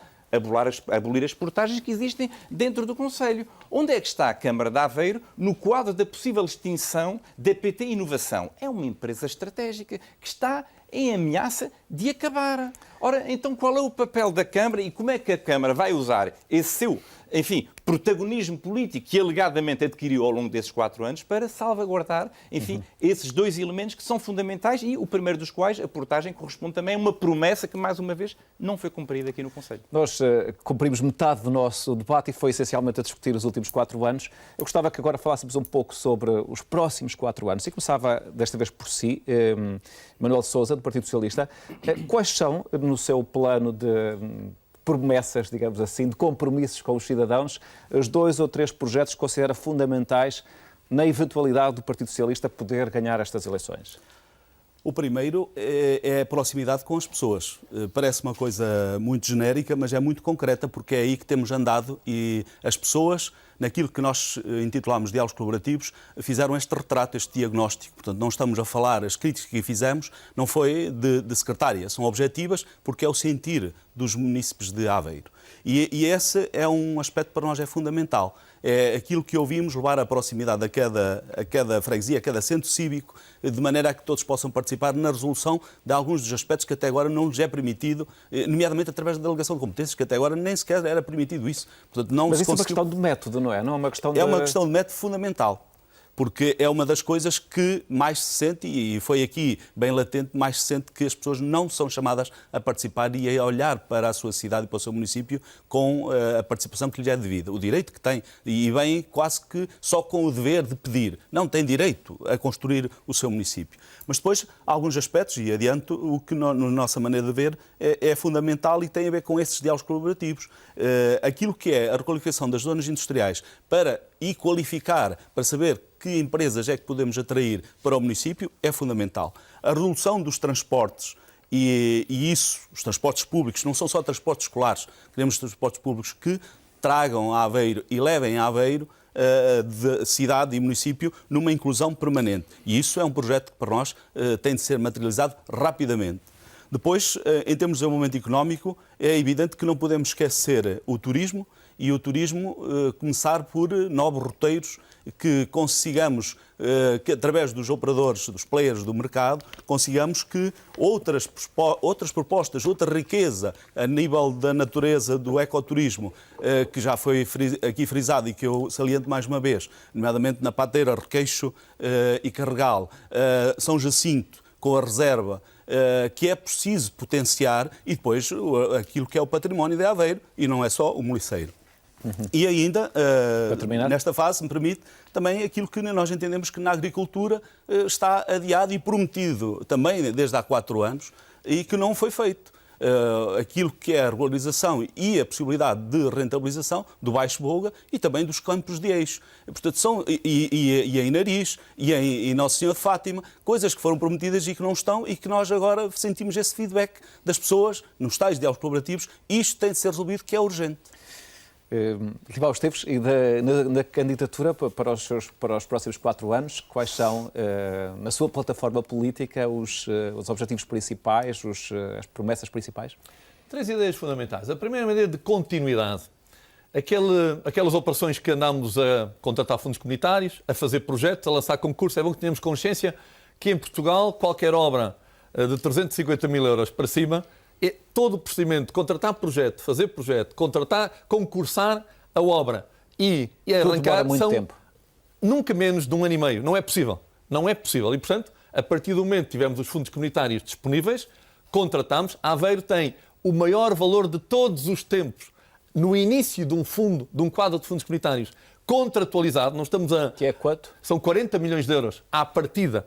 Abolir as portagens que existem dentro do Conselho. Onde é que está a Câmara de Aveiro no quadro da possível extinção da PT Inovação? É uma empresa estratégica que está em ameaça de acabar. Ora, então qual é o papel da Câmara e como é que a Câmara vai usar esse seu, enfim, protagonismo político que alegadamente adquiriu ao longo desses 4 anos para salvaguardar, enfim, esses 2 elementos que são fundamentais e o primeiro dos quais, a portagem, corresponde também a uma promessa que, mais uma vez, não foi cumprida aqui no Conselho. Nós cumprimos metade do nosso debate e foi essencialmente a discutir os últimos 4 anos. Eu gostava que agora falássemos um pouco sobre os próximos 4 anos. E começava desta vez por si, Manuel de Sousa, do Partido Socialista. Quais são, no seu plano de promessas, digamos assim, de compromissos com os cidadãos, os 2 ou 3 projetos que considera fundamentais na eventualidade do Partido Socialista poder ganhar estas eleições? O primeiro é a proximidade com as pessoas. Parece uma coisa muito genérica, mas é muito concreta, porque é aí que temos andado e as pessoas, naquilo que nós intitulamos de diálogos colaborativos, fizeram este retrato, este diagnóstico. Portanto, não estamos a falar, as críticas que fizemos não foi de secretária, são objetivas, porque é o sentir dos munícipes de Aveiro. E esse é um aspecto que para nós é fundamental. É aquilo que ouvimos, levar a proximidade a cada freguesia, a cada centro cívico, de maneira a que todos possam participar na resolução de alguns dos aspectos que até agora não lhes é permitido, nomeadamente através da delegação de competências, que até agora nem sequer era permitido isso. Portanto, não. Mas isso é uma questão de método, não é? Não é uma questão de... É uma questão de método fundamental. Porque é uma das coisas que mais se sente, e foi aqui bem latente, mais se sente que as pessoas não são chamadas a participar e a olhar para a sua cidade e para o seu município com a participação que lhes é devida. O direito que têm, e vem quase que só com o dever de pedir. Não tem direito a construir o seu município. Mas depois, há alguns aspectos, e adianto, o que na nossa maneira de ver é fundamental e tem a ver com esses diálogos colaborativos. Aquilo que é a requalificação das zonas industriais para e qualificar, para saber que empresas é que podemos atrair para o município, é fundamental. A redução dos transportes, e isso, os transportes públicos, não são só transportes escolares, queremos transportes públicos que tragam a Aveiro e levem a Aveiro de cidade e município numa inclusão permanente. E isso é um projeto que para nós tem de ser materializado rapidamente. Depois, em termos de desenvolvimento económico, é evidente que não podemos esquecer o turismo e o turismo começar por novos roteiros que consigamos, que através dos operadores, dos players do mercado, consigamos que outras propostas, outra riqueza a nível da natureza do ecoturismo, que já foi aqui frisado e que eu saliento mais uma vez, nomeadamente na Pateira, Requeixo e Carregal, São Jacinto, com a reserva, que é preciso potenciar, e depois aquilo que é o património de Aveiro, e não é só o Moliceiro. E ainda, nesta fase, se me permite, também aquilo que nós entendemos que na agricultura está adiado e prometido também desde há 4 anos e que não foi feito. Aquilo que é a regularização e a possibilidade de rentabilização do Baixo Boga e também dos campos de eixo. Portanto, e em Nariz, e em Nosso Senhor de Fátima, coisas que foram prometidas e que não estão e que nós agora sentimos esse feedback das pessoas nos tais diálogos colaborativos. Isto tem de ser resolvido, que é urgente. Ribal Esteves, e na candidatura para os próximos 4 anos, quais são, na sua plataforma política, os objetivos principais, as promessas principais? 3 ideias fundamentais. A primeira é uma ideia de continuidade. Aquelas operações que andámos a contratar fundos comunitários, a fazer projetos, a lançar concursos, é bom que tenhamos consciência que em Portugal qualquer obra de 350 mil euros para cima, todo o procedimento de contratar projeto, fazer projeto, contratar, concursar a obra e arrancar muito são tempo. Nunca menos de 1 ano e meio. Não é possível. Não é possível. E, portanto, a partir do momento que tivemos os fundos comunitários disponíveis, contratamos. Aveiro tem o maior valor de todos os tempos no início de um quadro de fundos comunitários contratualizado. Não estamos a... Que é quanto? São 40 milhões de euros à partida,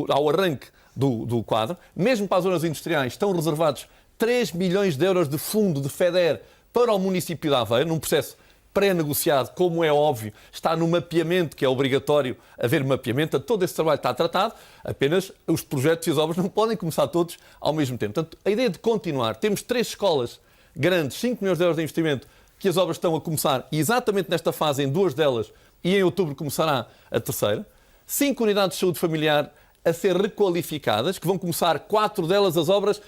ao arranque do quadro. Mesmo para as zonas industriais estão reservados 3 milhões de euros de fundo de FEDER para o município de Aveiro, num processo pré-negociado, como é óbvio, está no mapeamento, que é obrigatório haver mapeamento, todo esse trabalho está tratado, apenas os projetos e as obras não podem começar todos ao mesmo tempo. Portanto, a ideia de continuar, temos 3 escolas grandes, 5 milhões de euros de investimento, que as obras estão a começar, e exatamente nesta fase, em 2 delas, e em outubro começará a terceira, 5 unidades de saúde familiar a ser requalificadas, que vão começar 4 delas as obras,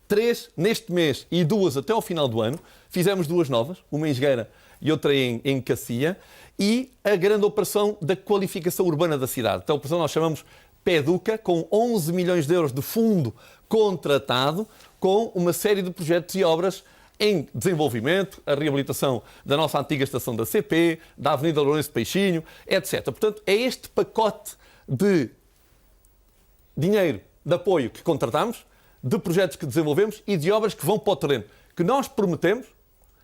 3 neste mês e 2 até ao final do ano. Fizemos 2 novas, uma em Esgueira e outra em Cacia, e a grande operação da qualificação urbana da cidade. Então, a operação nós chamamos PEDUCA, com 11 milhões de euros de fundo contratado, com uma série de projetos e obras em desenvolvimento, a reabilitação da nossa antiga estação da CP, da Avenida Lourenço de Peixinho, etc. Portanto, é este pacote de dinheiro de apoio que contratamos, de projetos que desenvolvemos e de obras que vão para o terreno, que nós prometemos.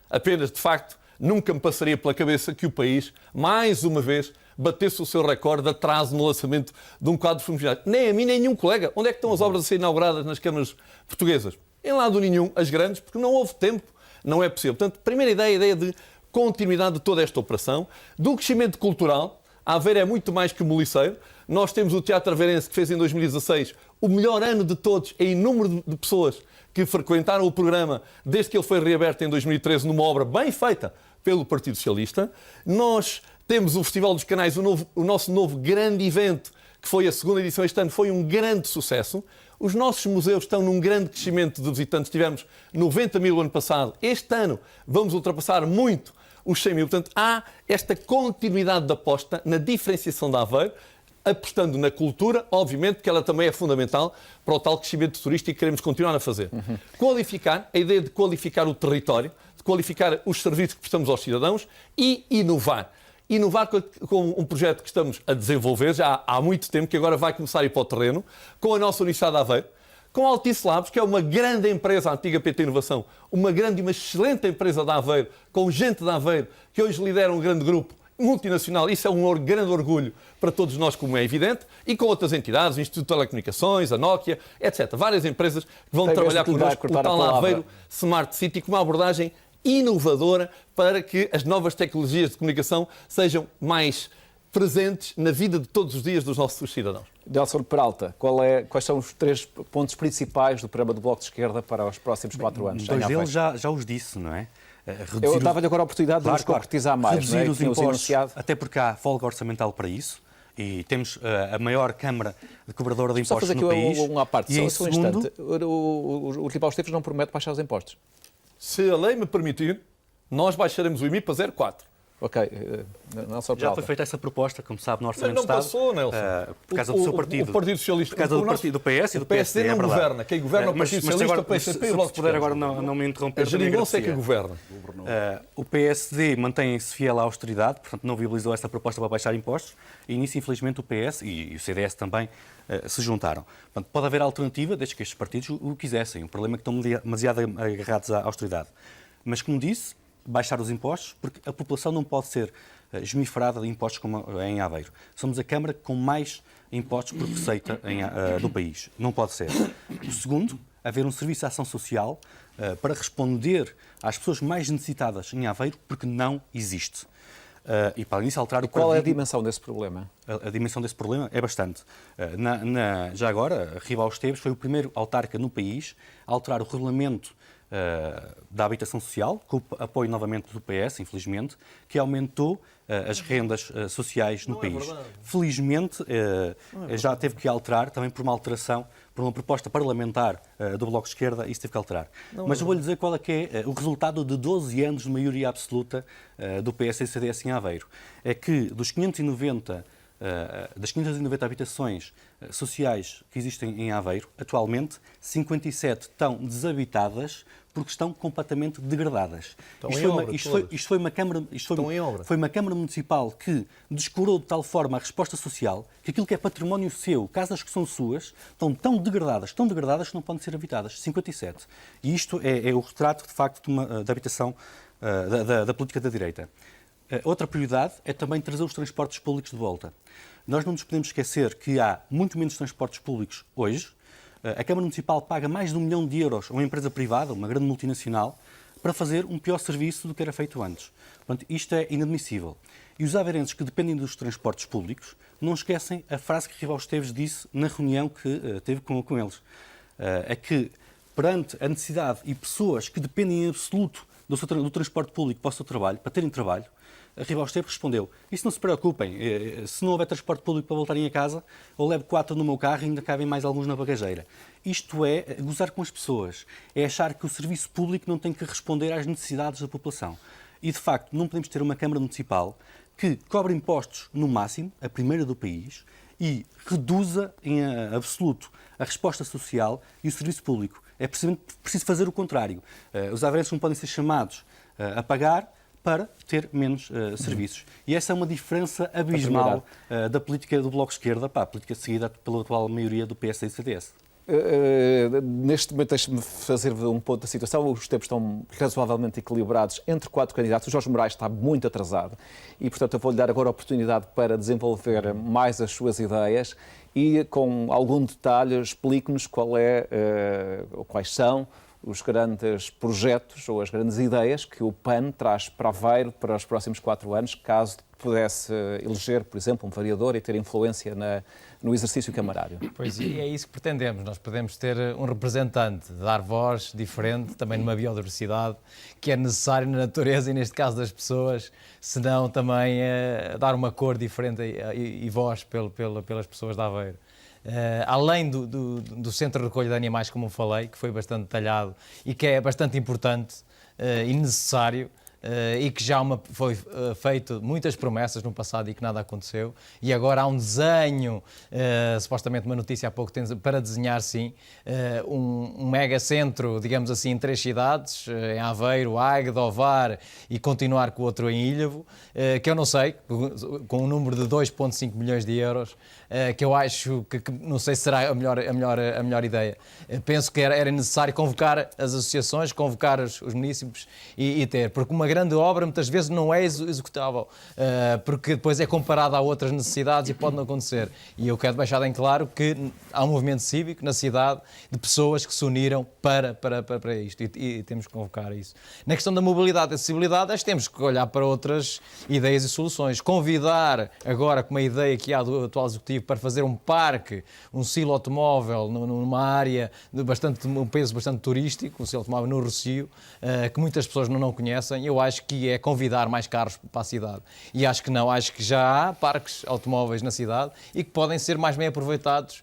Apenas, de facto, nunca me passaria pela cabeça que o país, mais uma vez, batesse o seu recorde de atraso no lançamento de um quadro funcionário. Nem a mim, nem nenhum colega. Onde é que estão as obras a ser inauguradas nas câmaras portuguesas? Em lado nenhum, as grandes, porque não houve tempo, não é possível. Portanto, primeira ideia, a ideia de continuidade de toda esta operação, do crescimento cultural. A Aveiro é muito mais que o Moliceiro. Nós temos o Teatro Aveirense, que fez em 2016 o melhor ano de todos em número de pessoas que frequentaram o programa desde que ele foi reaberto em 2013, numa obra bem feita pelo Partido Socialista. Nós temos o Festival dos Canais, o nosso novo grande evento, que foi a 2ª edição este ano, foi um grande sucesso. Os nossos museus estão num grande crescimento de visitantes. Tivemos 90 mil o ano passado. Este ano vamos ultrapassar muito os 100 mil. Portanto, há esta continuidade de aposta na diferenciação da Aveiro, apostando na cultura, obviamente, que ela também é fundamental para o tal crescimento turístico que queremos continuar a fazer. Qualificar, a ideia de qualificar o território, de qualificar os serviços que prestamos aos cidadãos e inovar. Inovar com um projeto que estamos a desenvolver já há muito tempo, que agora vai começar a ir para o terreno, com a nossa Universidade de Aveiro, com a Altice Labs, que é uma grande empresa, a antiga PT Inovação, uma grande e uma excelente empresa de Aveiro, com gente de Aveiro, que hoje lidera um grande grupo multinacional. Isso é um grande orgulho para todos nós, como é evidente, e com outras entidades, o Instituto de Telecomunicações, a Nokia, etc. Várias empresas que vão trabalhar connosco, o tal Aveiro Smart City, com uma abordagem inovadora para que as novas tecnologias de comunicação sejam mais presentes na vida de todos os dias dos nossos cidadãos. Nelson Peralta, quais são os 3 pontos principais do programa do Bloco de Esquerda para os próximos 4 anos? 2 deles já os disse, não é? Eu dava-lhe agora a oportunidade de nos concretizar mais. Reduzir os impostos, anunciado. até porque há folga orçamental para isso. E temos a maior Câmara de Cobradora de Impostos no país. Só fazer aqui uma parte, e só um instante. O Ribal Esteves não promete baixar os impostos. Se a lei me permitir, nós baixaremos o IMI para 0,4. Ok, Nelson Já Peralta. foi feita essa proposta, como sabe, no Orçamento Não de Estado. passou, Nelson. Por causa do seu partido. O Partido Socialista. Por causa do partido do PS e do PSD, não é verdade. governa. Quem governa é o Partido Socialista, agora, o PCP e o se Bloco de puder Esquerda. agora não me interromper. A geringonça é que agradecia. governa. O PSD mantém-se fiel à austeridade, portanto não viabilizou esta proposta para baixar impostos e nisso, infelizmente, o PS e o CDS também se juntaram. Portanto, pode haver alternativa, desde que estes partidos o quisessem. O problema é que estão demasiado agarrados à austeridade. Mas, como disse, baixar os impostos, porque a população não pode ser esmiferada de impostos como em Aveiro. Somos a Câmara com mais impostos por receita do país. Não pode ser. O segundo, haver um serviço de ação social para responder às pessoas mais necessitadas em Aveiro, porque não existe. E para isso alterar o Qual é a dimensão desse problema? A dimensão desse problema é bastante. Já agora, Ribaus Teves foi o primeiro autarca no país a alterar o regulamento da habitação social, com o apoio novamente do PS, infelizmente, que aumentou as rendas sociais no país. Felizmente, já teve que alterar, também por uma alteração, por uma proposta parlamentar do Bloco de Esquerda, isso teve que alterar. Mas eu vou-lhe dizer qual é que é o resultado de 12 anos de maioria absoluta do PS e CDS em Aveiro. É que das 590 habitações sociais que existem em Aveiro, atualmente, 57 estão desabitadas porque estão completamente degradadas. Isto foi uma Câmara Municipal que descurou de tal forma a resposta social que aquilo que é património seu, casas que são suas, estão tão degradadas que não podem ser habitadas. 57. E isto é o retrato, de facto, da habitação da política da direita. Outra prioridade é também trazer os transportes públicos de volta. Nós não nos podemos esquecer que há muito menos transportes públicos hoje. A Câmara Municipal paga mais de 1 milhão de euros a uma empresa privada, uma grande multinacional, para fazer um pior serviço do que era feito antes. Portanto, isto é inadmissível. E os aveirenses que dependem dos transportes públicos não esquecem a frase que Ribaus Teves disse na reunião que teve com eles. É que, perante a necessidade e pessoas que dependem em absoluto do transporte público para o seu trabalho, para terem trabalho, a Ribaus Teves respondeu: isso não se preocupem, se não houver transporte público para voltarem a casa, eu levo 4 no meu carro e ainda cabem mais alguns na bagageira. Isto é gozar com as pessoas, é achar que o serviço público não tem que responder às necessidades da população. E, de facto, não podemos ter uma Câmara Municipal que cobre impostos no máximo, a primeira do país, e reduza em absoluto a resposta social e o serviço público. É preciso fazer o contrário. Os aveirenses não podem ser chamados a pagar para ter menos serviços. E essa é uma diferença abismal da política do Bloco de Esquerda para a política seguida pela atual maioria do PS e do CDS. Neste momento, deixe-me fazer um ponto da situação. Os tempos estão razoavelmente equilibrados entre 4 candidatos. O Jorge Moraes está muito atrasado e, portanto, eu vou-lhe dar agora a oportunidade para desenvolver mais as suas ideias e, com algum detalhe, explique-nos quais são os grandes projetos ou as grandes ideias que o PAN traz para Aveiro para os próximos 4 anos, caso pudesse eleger, por exemplo, um vereador e ter influência no exercício camarário. Pois, e é isso que pretendemos. Nós podemos ter um representante, dar voz diferente, também numa biodiversidade, que é necessário na natureza e, neste caso, das pessoas, senão também dar uma cor diferente e voz pelas pessoas de Aveiro. Além do centro de recolha de animais, como eu falei, que foi bastante detalhado e que é bastante importante e necessário, e que já foi feito muitas promessas no passado e que nada aconteceu, e agora há um desenho, supostamente uma notícia há pouco tempo, para desenhar sim, um mega centro, digamos assim, em 3 cidades, em Aveiro, Águeda, Ovar e continuar com o outro em Ilhavo, que eu não sei, com um número de 2,5 milhões de euros, que eu acho que não sei se será a melhor ideia. Penso que era necessário convocar as associações, convocar os municípios e ter, porque uma grande obra muitas vezes não é executável, porque depois é comparada a outras necessidades e pode não acontecer. E eu quero deixar em claro que há um movimento cívico na cidade de pessoas que se uniram para isto e temos que convocar isso. Na questão da mobilidade e acessibilidade, acho que temos que olhar para outras ideias e soluções. Convidar agora, com uma ideia que há do atual executivo, para fazer um parque, um silo automóvel numa área de um peso bastante turístico, um silo automóvel no Rossio, que muitas pessoas não conhecem. Eu acho que é convidar mais carros para a cidade. E acho que não, acho que já há parques automóveis na cidade e que podem ser mais bem aproveitados,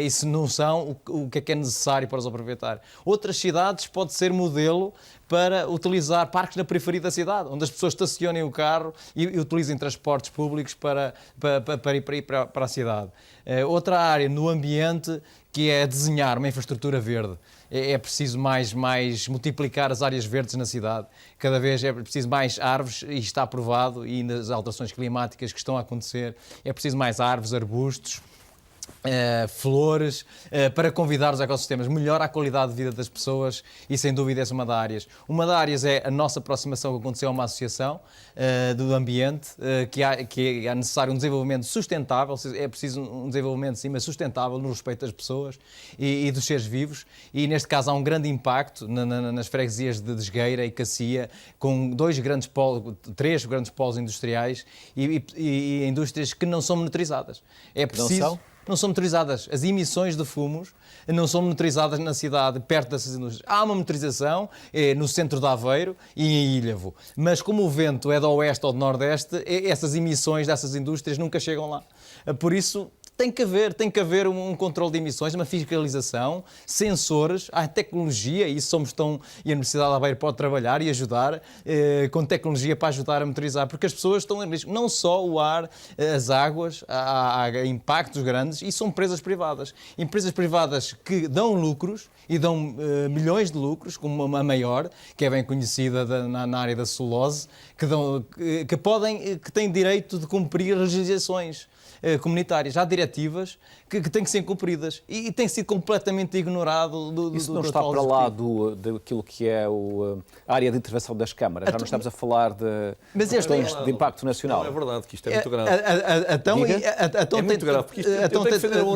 e se não são, o que é necessário para os aproveitar. Outras cidades pode ser modelo para utilizar parques na periferia da cidade, onde as pessoas estacionem o carro e utilizem transportes públicos para ir para a cidade. Outra área no ambiente, que é desenhar uma infraestrutura verde. É preciso mais multiplicar as áreas verdes na cidade. Cada vez é preciso mais árvores, e está provado, e nas alterações climáticas que estão a acontecer, é preciso mais árvores, arbustos, flores, para convidar os ecossistemas. Melhora a qualidade de vida das pessoas e, sem dúvida, essa é uma das áreas. Uma das áreas é a nossa aproximação que aconteceu a uma associação do ambiente, que é necessário um desenvolvimento sustentável, é preciso um desenvolvimento, sim, mas sustentável no respeito das pessoas e dos seres vivos, e neste caso há um grande impacto nas freguesias de Desgueira e Cacia, com três grandes polos industriais e indústrias que não são monitorizadas. É preciso... Não são monitorizadas. As emissões de fumos não são monitorizadas na cidade, perto dessas indústrias. Há uma monitorização no centro de Aveiro e em Ilhavo. Mas como o vento é do oeste ou do nordeste, essas emissões dessas indústrias nunca chegam lá. Por isso, tem que haver um controle de emissões, uma fiscalização, sensores, há tecnologia, e a Universidade de Aveiro pode trabalhar e ajudar com tecnologia para ajudar a monitorizar, porque as pessoas estão em risco. Não só o ar, as águas, há impactos grandes, e são empresas privadas. Empresas privadas que dão lucros e dão milhões de lucros, como a maior, que é bem conhecida na área da celulose, que têm direito de cumprir as legislações comunitárias. Há diretivas que têm que ser cumpridas e tem sido completamente ignorado Isso não está para lá daquilo que é a área de intervenção das câmaras. Já não estamos a falar de questões de impacto nacional. Não, é verdade que isto é muito grave. É muito grave, porque isto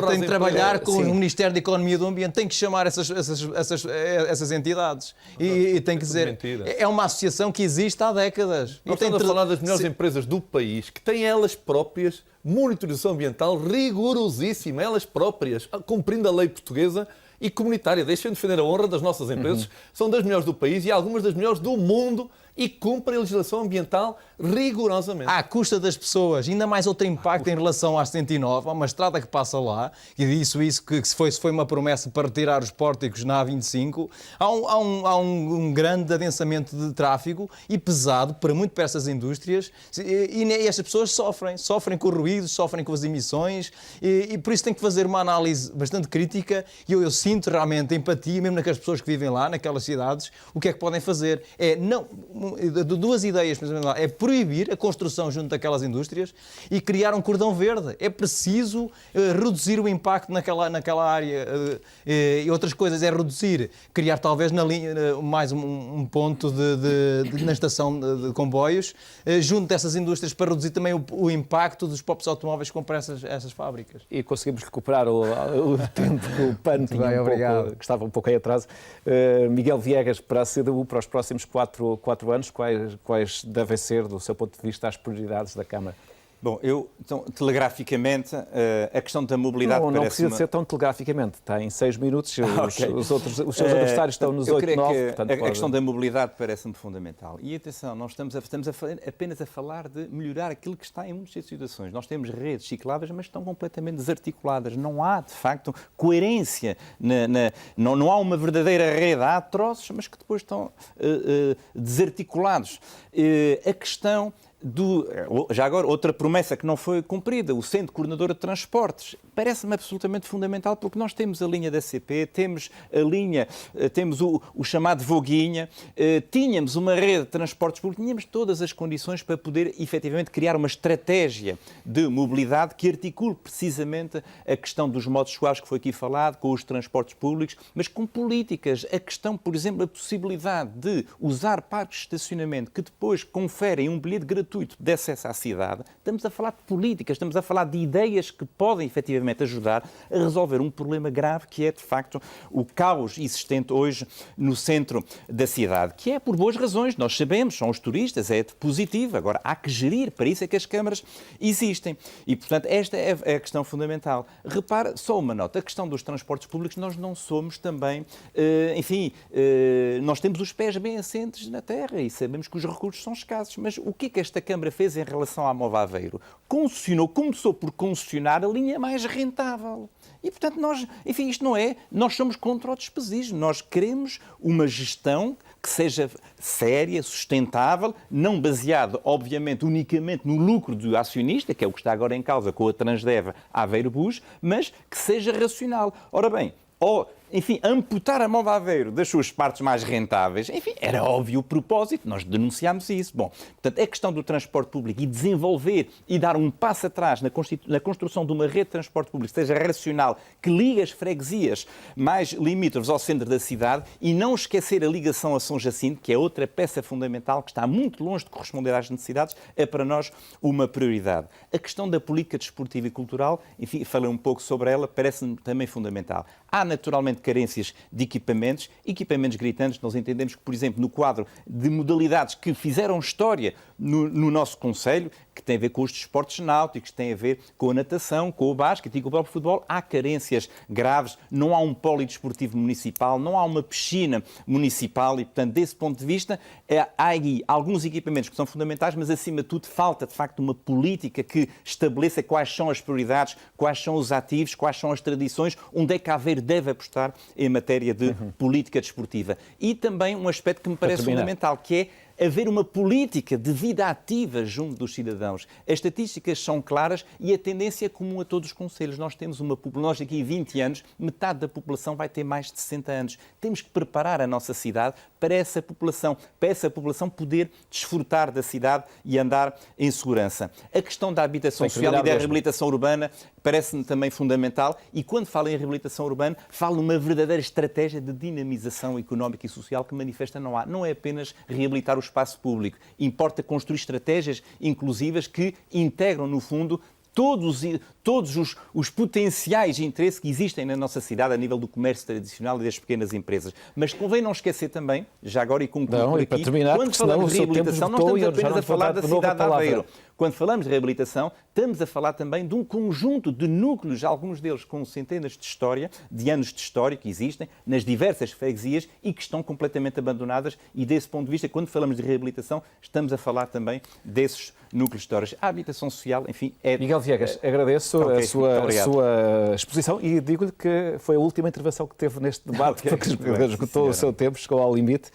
tem que trabalhar com o Ministério da Economia e do Ambiente, tem que chamar essas entidades e tem que dizer... É uma associação que existe há décadas. Nós estamos a falar das melhores empresas do país, que têm elas próprias monitorização ambiental rigorosíssima, elas próprias, cumprindo a lei portuguesa e comunitária. Deixem de defender a honra das nossas empresas, são das melhores do país e algumas das melhores do mundo, e cumprem a legislação ambiental rigorosamente. À custa das pessoas, ainda mais outro impacto em relação à 79, há uma estrada que passa lá, e isso que se foi uma promessa para retirar os pórticos na A25, há um grande adensamento de tráfego e pesado muito para essas indústrias, e estas pessoas sofrem com o ruído, sofrem com as emissões, e por isso tem que fazer uma análise bastante crítica, e eu sinto realmente empatia, mesmo naquelas pessoas que vivem lá, naquelas cidades, o que é que podem fazer? Duas ideias, é proibir a construção junto daquelas indústrias e criar um cordão verde. É preciso reduzir o impacto naquela área. E outras coisas é criar talvez na linha mais um ponto na estação de comboios junto dessas indústrias, para reduzir também o impacto dos próprios automóveis que compram essas fábricas. E conseguimos recuperar o tempo que o PAN tinha que estava um pouco em atraso. Miguel Viegas, para a CDU, para os próximos 4 anos, quais devem ser, do seu ponto de vista, as prioridades da Câmara? Bom, então, telegraficamente, a questão da mobilidade não precisa ser tão telegraficamente. Está em 6 minutos, os seus adversários estão nos 8, 9. A questão da mobilidade parece-me fundamental. E atenção, nós estamos apenas a falar de melhorar aquilo que está em muitas situações. Nós temos redes cicláveis, mas estão completamente desarticuladas. Não há, de facto, coerência. Não há uma verdadeira rede. Há troços, mas que depois estão desarticulados. A questão já agora, outra promessa que não foi cumprida, o Centro Coordenador de Transportes, parece-me absolutamente fundamental, porque nós temos a linha da CP, temos o chamado Voguinha, tínhamos uma rede de transportes públicos, tínhamos todas as condições para poder, efetivamente, criar uma estratégia de mobilidade que articule precisamente a questão dos modos suaves que foi aqui falado, com os transportes públicos, mas com políticas. A questão, por exemplo, a possibilidade de usar parques de estacionamento que depois conferem um bilhete gratuito de acesso à cidade. Estamos a falar de políticas, estamos a falar de ideias que podem efetivamente ajudar a resolver um problema grave que é, de facto, o caos existente hoje no centro da cidade, que é por boas razões, nós sabemos, são os turistas, é positivo, agora há que gerir, para isso é que as câmaras existem. E, portanto, esta é a questão fundamental. Repara, só uma nota, a questão dos transportes públicos, nós não somos também, nós temos os pés bem assentes na terra e sabemos que os recursos são escassos, mas o que é que esta Câmara fez em relação à Mova Aveiro? Começou por concessionar a linha mais rentável. E, portanto, nós somos contra o despesismo. Nós queremos uma gestão que seja séria, sustentável, não baseada, obviamente, unicamente no lucro do acionista, que é o que está agora em causa com a Transdev Aveiro Bus, mas que seja racional. Ora bem, enfim, amputar a Mova Aveiro das suas partes mais rentáveis, enfim, era óbvio o propósito, nós denunciámos isso. Bom, portanto, a questão do transporte público e desenvolver e dar um passo atrás na construção de uma rede de transporte público que seja racional, que ligue as freguesias mais limítrofes ao centro da cidade e não esquecer a ligação a São Jacinto, que é outra peça fundamental que está muito longe de corresponder às necessidades, é para nós uma prioridade. A questão da política desportiva e cultural, enfim, falei um pouco sobre ela, parece-me também fundamental. Há naturalmente carências de equipamentos gritantes. Nós entendemos que, por exemplo, no quadro de modalidades que fizeram história no nosso concelho, que tem a ver com os desportos náuticos, que tem a ver com a natação, com o basquete e com o próprio futebol, há carências graves, não há um polidesportivo municipal, não há uma piscina municipal e, portanto, desse ponto de vista, há aí alguns equipamentos que são fundamentais, mas, acima de tudo, falta, de facto, uma política que estabeleça quais são as prioridades, quais são os ativos, quais são as tradições, onde é que Aveiro deve apostar em matéria de política desportiva. E também um aspecto que me parece fundamental, que é haver uma política de vida ativa junto dos cidadãos. As estatísticas são claras e a tendência é comum a todos os concelhos. Nós temos uma população, nós daqui a 20 anos, metade da população vai ter mais de 60 anos. Temos que preparar a nossa cidade para essa população poder desfrutar da cidade e andar em segurança. A questão da habitação social e da reabilitação urbana parece-me também fundamental e quando falo em reabilitação urbana, falo numa verdadeira estratégia de dinamização económica e social que manifesta não é apenas reabilitar o espaço público. Importa construir estratégias inclusivas que integram, no fundo, todos os potenciais interesses que existem na nossa cidade a nível do comércio tradicional e das pequenas empresas. Mas convém não esquecer também, já agora e concluo por aqui, quando falamos de reabilitação, não estamos apenas a falar da cidade de Aveiro. Quando falamos de reabilitação, estamos a falar também de um conjunto de núcleos, alguns deles com centenas de história, de anos de história que existem nas diversas freguesias e que estão completamente abandonadas e, desse ponto de vista, quando falamos de reabilitação, estamos a falar também desses núcleos históricos. A habitação social, enfim, é... Miguel Viegas, agradeço a sua exposição e digo-lhe que foi a última intervenção que teve neste debate, porque esgotou o seu tempo, chegou ao limite.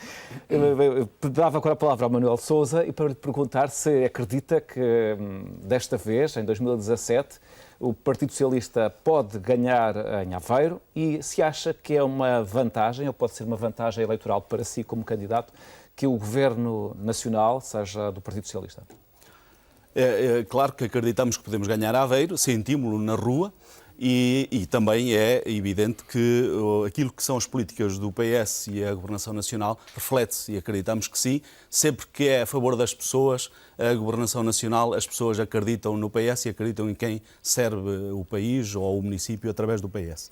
Dava agora a palavra ao Manuel Sousa e para lhe perguntar se acredita que desta vez, em 2017, o Partido Socialista pode ganhar em Aveiro e se acha que é uma vantagem, ou pode ser uma vantagem eleitoral para si como candidato, que o Governo Nacional seja do Partido Socialista. É claro que acreditamos que podemos ganhar Aveiro, sentimos-lo na rua e também é evidente que aquilo que são as políticas do PS e a governação nacional reflete-se e acreditamos que sim. Sempre que é a favor das pessoas, a governação nacional, as pessoas acreditam no PS e acreditam em quem serve o país ou o município através do PS.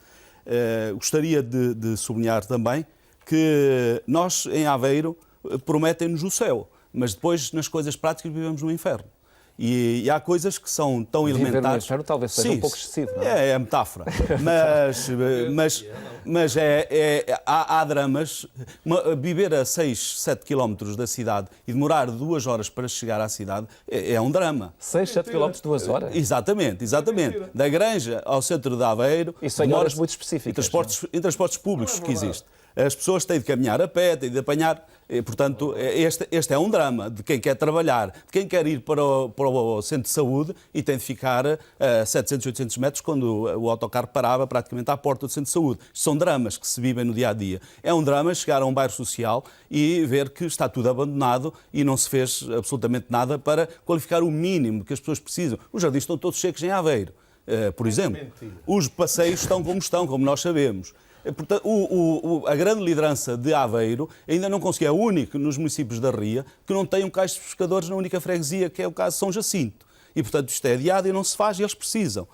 Gostaria de sublinhar também que nós, em Aveiro, prometem-nos o céu, mas depois, nas coisas práticas, vivemos no inferno. E há coisas que são tão elementares... Inferno talvez seja um pouco excessivo, não é? É a metáfora. Mas há dramas. Viver a 6, 7 quilómetros da cidade e demorar 2 horas para chegar à cidade é um drama. 6, 7 quilómetros, 2 horas? Exatamente. Da Granja ao centro de Aveiro... Isso em horas muito específicas. Em transportes públicos que existem. As pessoas têm de caminhar a pé, têm de apanhar. Portanto, este é um drama de quem quer trabalhar, de quem quer ir para o centro de saúde e tem de ficar a 700, 800 metros quando o autocarro parava praticamente à porta do centro de saúde. São dramas que se vivem no dia-a-dia. É um drama chegar a um bairro social e ver que está tudo abandonado e não se fez absolutamente nada para qualificar o mínimo que as pessoas precisam. Os jardins estão todos secos em Aveiro, por exemplo. Os passeios estão, como nós sabemos. Portanto, a grande liderança de Aveiro ainda não conseguiu, é o único nos municípios da Ria que não tem um cais de pescadores na única freguesia, que é o caso de São Jacinto. E, portanto, isto é adiado e não se faz e eles precisam.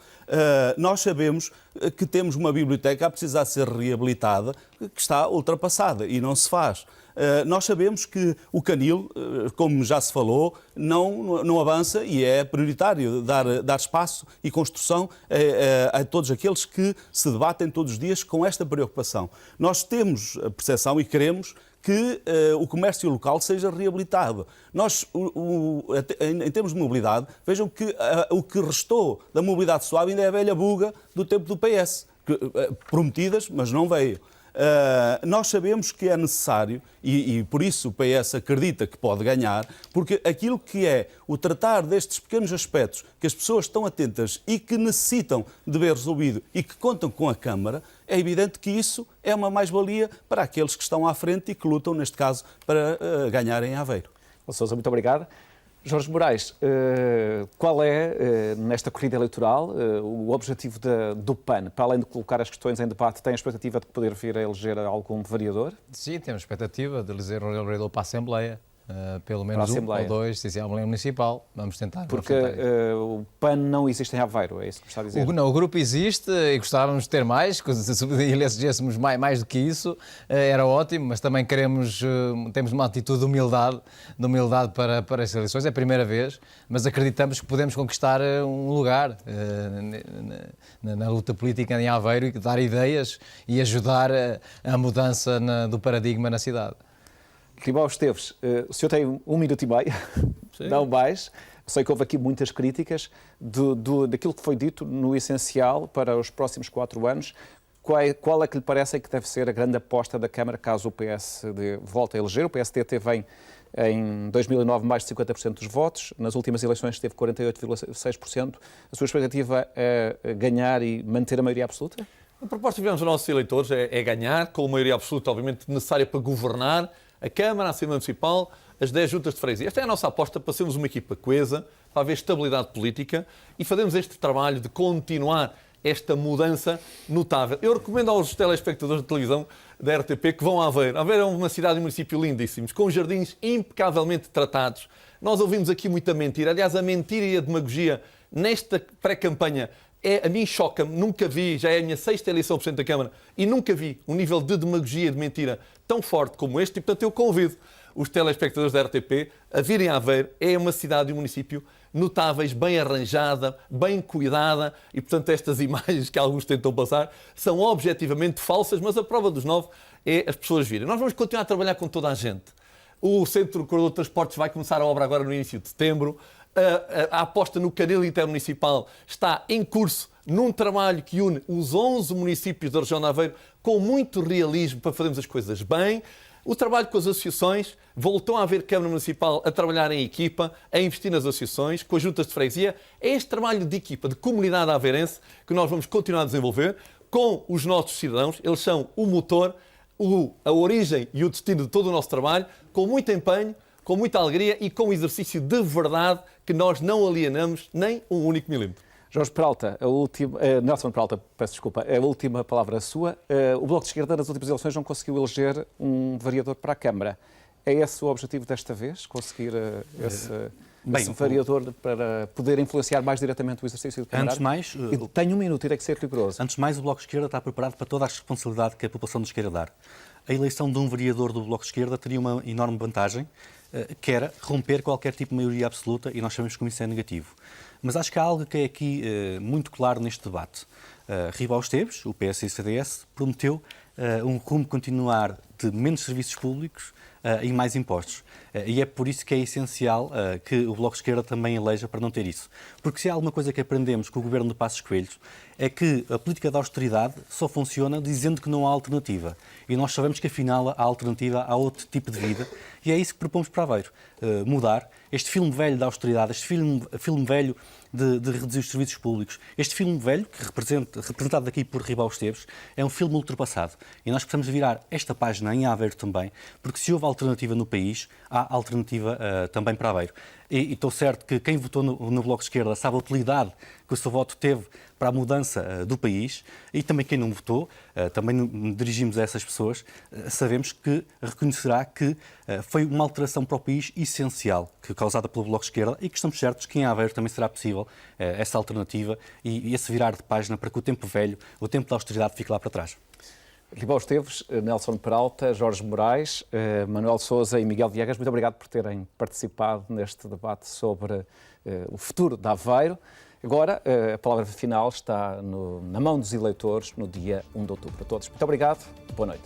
Nós sabemos que temos uma biblioteca a precisar ser reabilitada, que está ultrapassada e não se faz. Nós sabemos que o canil, como já se falou, não avança e é prioritário dar espaço e construção a todos aqueles que se debatem todos os dias com esta preocupação. Nós temos a percepção e queremos que o comércio local seja reabilitado. Nós, em termos de mobilidade, vejam que o que restou da mobilidade suave ainda é a velha buga do tempo do PS, prometidas, mas não veio. Nós sabemos que é necessário, e por isso o PS acredita que pode ganhar, porque aquilo que é o tratar destes pequenos aspectos que as pessoas estão atentas e que necessitam de ver resolvido e que contam com a Câmara, é evidente que isso é uma mais-valia para aqueles que estão à frente e que lutam, neste caso, para ganharem em Aveiro. Sousa, muito obrigado. Jorge Moraes, qual é, nesta corrida eleitoral, o objetivo do PAN? Para além de colocar as questões em debate, tem a expectativa de poder vir a eleger algum vereador? Sim, temos expectativa de eleger um vereador para a Assembleia. Pelo menos um ou dois, se é a Assembleia Municipal, vamos tentar. Porque o PAN não existe em Aveiro, é isso que me está a dizer? O grupo existe e gostávamos de ter mais, se elegêssemos mais do que isso, era ótimo, mas também temos uma atitude de humildade para as eleições, é a primeira vez, mas acreditamos que podemos conquistar um lugar na luta política em Aveiro e dar ideias e ajudar a mudança do paradigma na cidade. Ribal Esteves, o senhor tem 1 minuto e meio, não mais. Sei que houve aqui muitas críticas daquilo que foi dito no essencial para os próximos 4 anos. Qual é que lhe parece que deve ser a grande aposta da Câmara caso o PSD volte a eleger? O PSD teve em 2009 mais de 50% dos votos, nas últimas eleições teve 48,6%. A sua expectativa é ganhar e manter a maioria absoluta? A proposta que tivemos aos nossos eleitores é ganhar, com a maioria absoluta, obviamente, necessária para governar a Câmara, a Assembleia Municipal, as 10 juntas de freguesia. Esta é a nossa aposta para sermos uma equipa coesa, para haver estabilidade política e fazermos este trabalho de continuar esta mudança notável. Eu recomendo aos telespectadores de televisão da RTP que vão a Aveiro. Aveiro é uma cidade e um município lindíssimos, com jardins impecavelmente tratados. Nós ouvimos aqui muita mentira. Aliás, a mentira e a demagogia nesta pré-campanha a mim choca-me, nunca vi, já é a minha 6ª eleição ao Presidente da Câmara, e nunca vi um nível de demagogia e de mentira tão forte como este, e portanto eu convido os telespectadores da RTP a virem a Aveiro. É uma cidade e um município notáveis, bem arranjada, bem cuidada, e portanto estas imagens que alguns tentam passar são objetivamente falsas, mas a prova dos 9 é as pessoas virem. Nós vamos continuar a trabalhar com toda a gente. O Centro Corredor de Transportes vai começar a obra agora no início de setembro. A aposta no carril intermunicipal está em curso num trabalho que une os 11 municípios da região de Aveiro com muito realismo para fazermos as coisas bem. O trabalho com as associações, voltou a haver Câmara Municipal a trabalhar em equipa, a investir nas associações, com as juntas de freguesia. É este trabalho de equipa, de comunidade aveirense, que nós vamos continuar a desenvolver com os nossos cidadãos. Eles são o motor, a origem e o destino de todo o nosso trabalho, com muito empenho, com muita alegria e com um exercício de verdade que nós não alienamos nem um único milímetro. Jorge Peralta, Nelson Peralta, peço desculpa, a última palavra sua. O Bloco de Esquerda nas últimas eleições não conseguiu eleger um vereador para a Câmara. É esse o objetivo desta vez? Conseguir esse vereador para poder influenciar mais diretamente o exercício do Câmara? Antes de mais... Tem 1 minuto e tem que ser rigoroso. Antes de mais, o Bloco de Esquerda está preparado para toda a responsabilidade que a população nos queira dar. A eleição de um vereador do Bloco de Esquerda teria uma enorme vantagem, que era romper qualquer tipo de maioria absoluta, e nós sabemos que isso é negativo. Mas acho que há algo que é aqui muito claro neste debate. Ribal Esteves, o PS e o CDS, prometeu um rumo continuar de menos serviços públicos e mais impostos. E é por isso que é essencial que o Bloco de Esquerda também eleja para não ter isso. Porque se há alguma coisa que aprendemos com o governo de Passos Coelho é que a política de austeridade só funciona dizendo que não há alternativa. E nós sabemos que, afinal, há alternativa, há outro tipo de vida. E é isso que propomos para Aveiro. Mudar este filme velho da austeridade, este filme velho de reduzir os serviços públicos. Este filme velho, que representado aqui por Ribal Esteves, é um filme ultrapassado. E nós precisamos virar esta página em Aveiro também, porque se houve alternativa no país, há alternativa também para Aveiro. E estou certo que quem votou no Bloco de Esquerda sabe a utilidade que o seu voto teve para a mudança do país, e também quem não votou, também dirigimos a essas pessoas, sabemos que reconhecerá que foi uma alteração para o país essencial, causada pelo Bloco de Esquerda, e que estamos certos que em Aveiro também será possível essa alternativa e esse virar de página para que o tempo velho, o tempo da austeridade, fique lá para trás. Ribal Esteves, Nelson Peralta, Jorge Moraes, Manuel Sousa e Miguel Viegas, muito obrigado por terem participado neste debate sobre o futuro de Aveiro. Agora, a palavra final está na mão dos eleitores no dia 1 de outubro. A todos, muito obrigado, boa noite.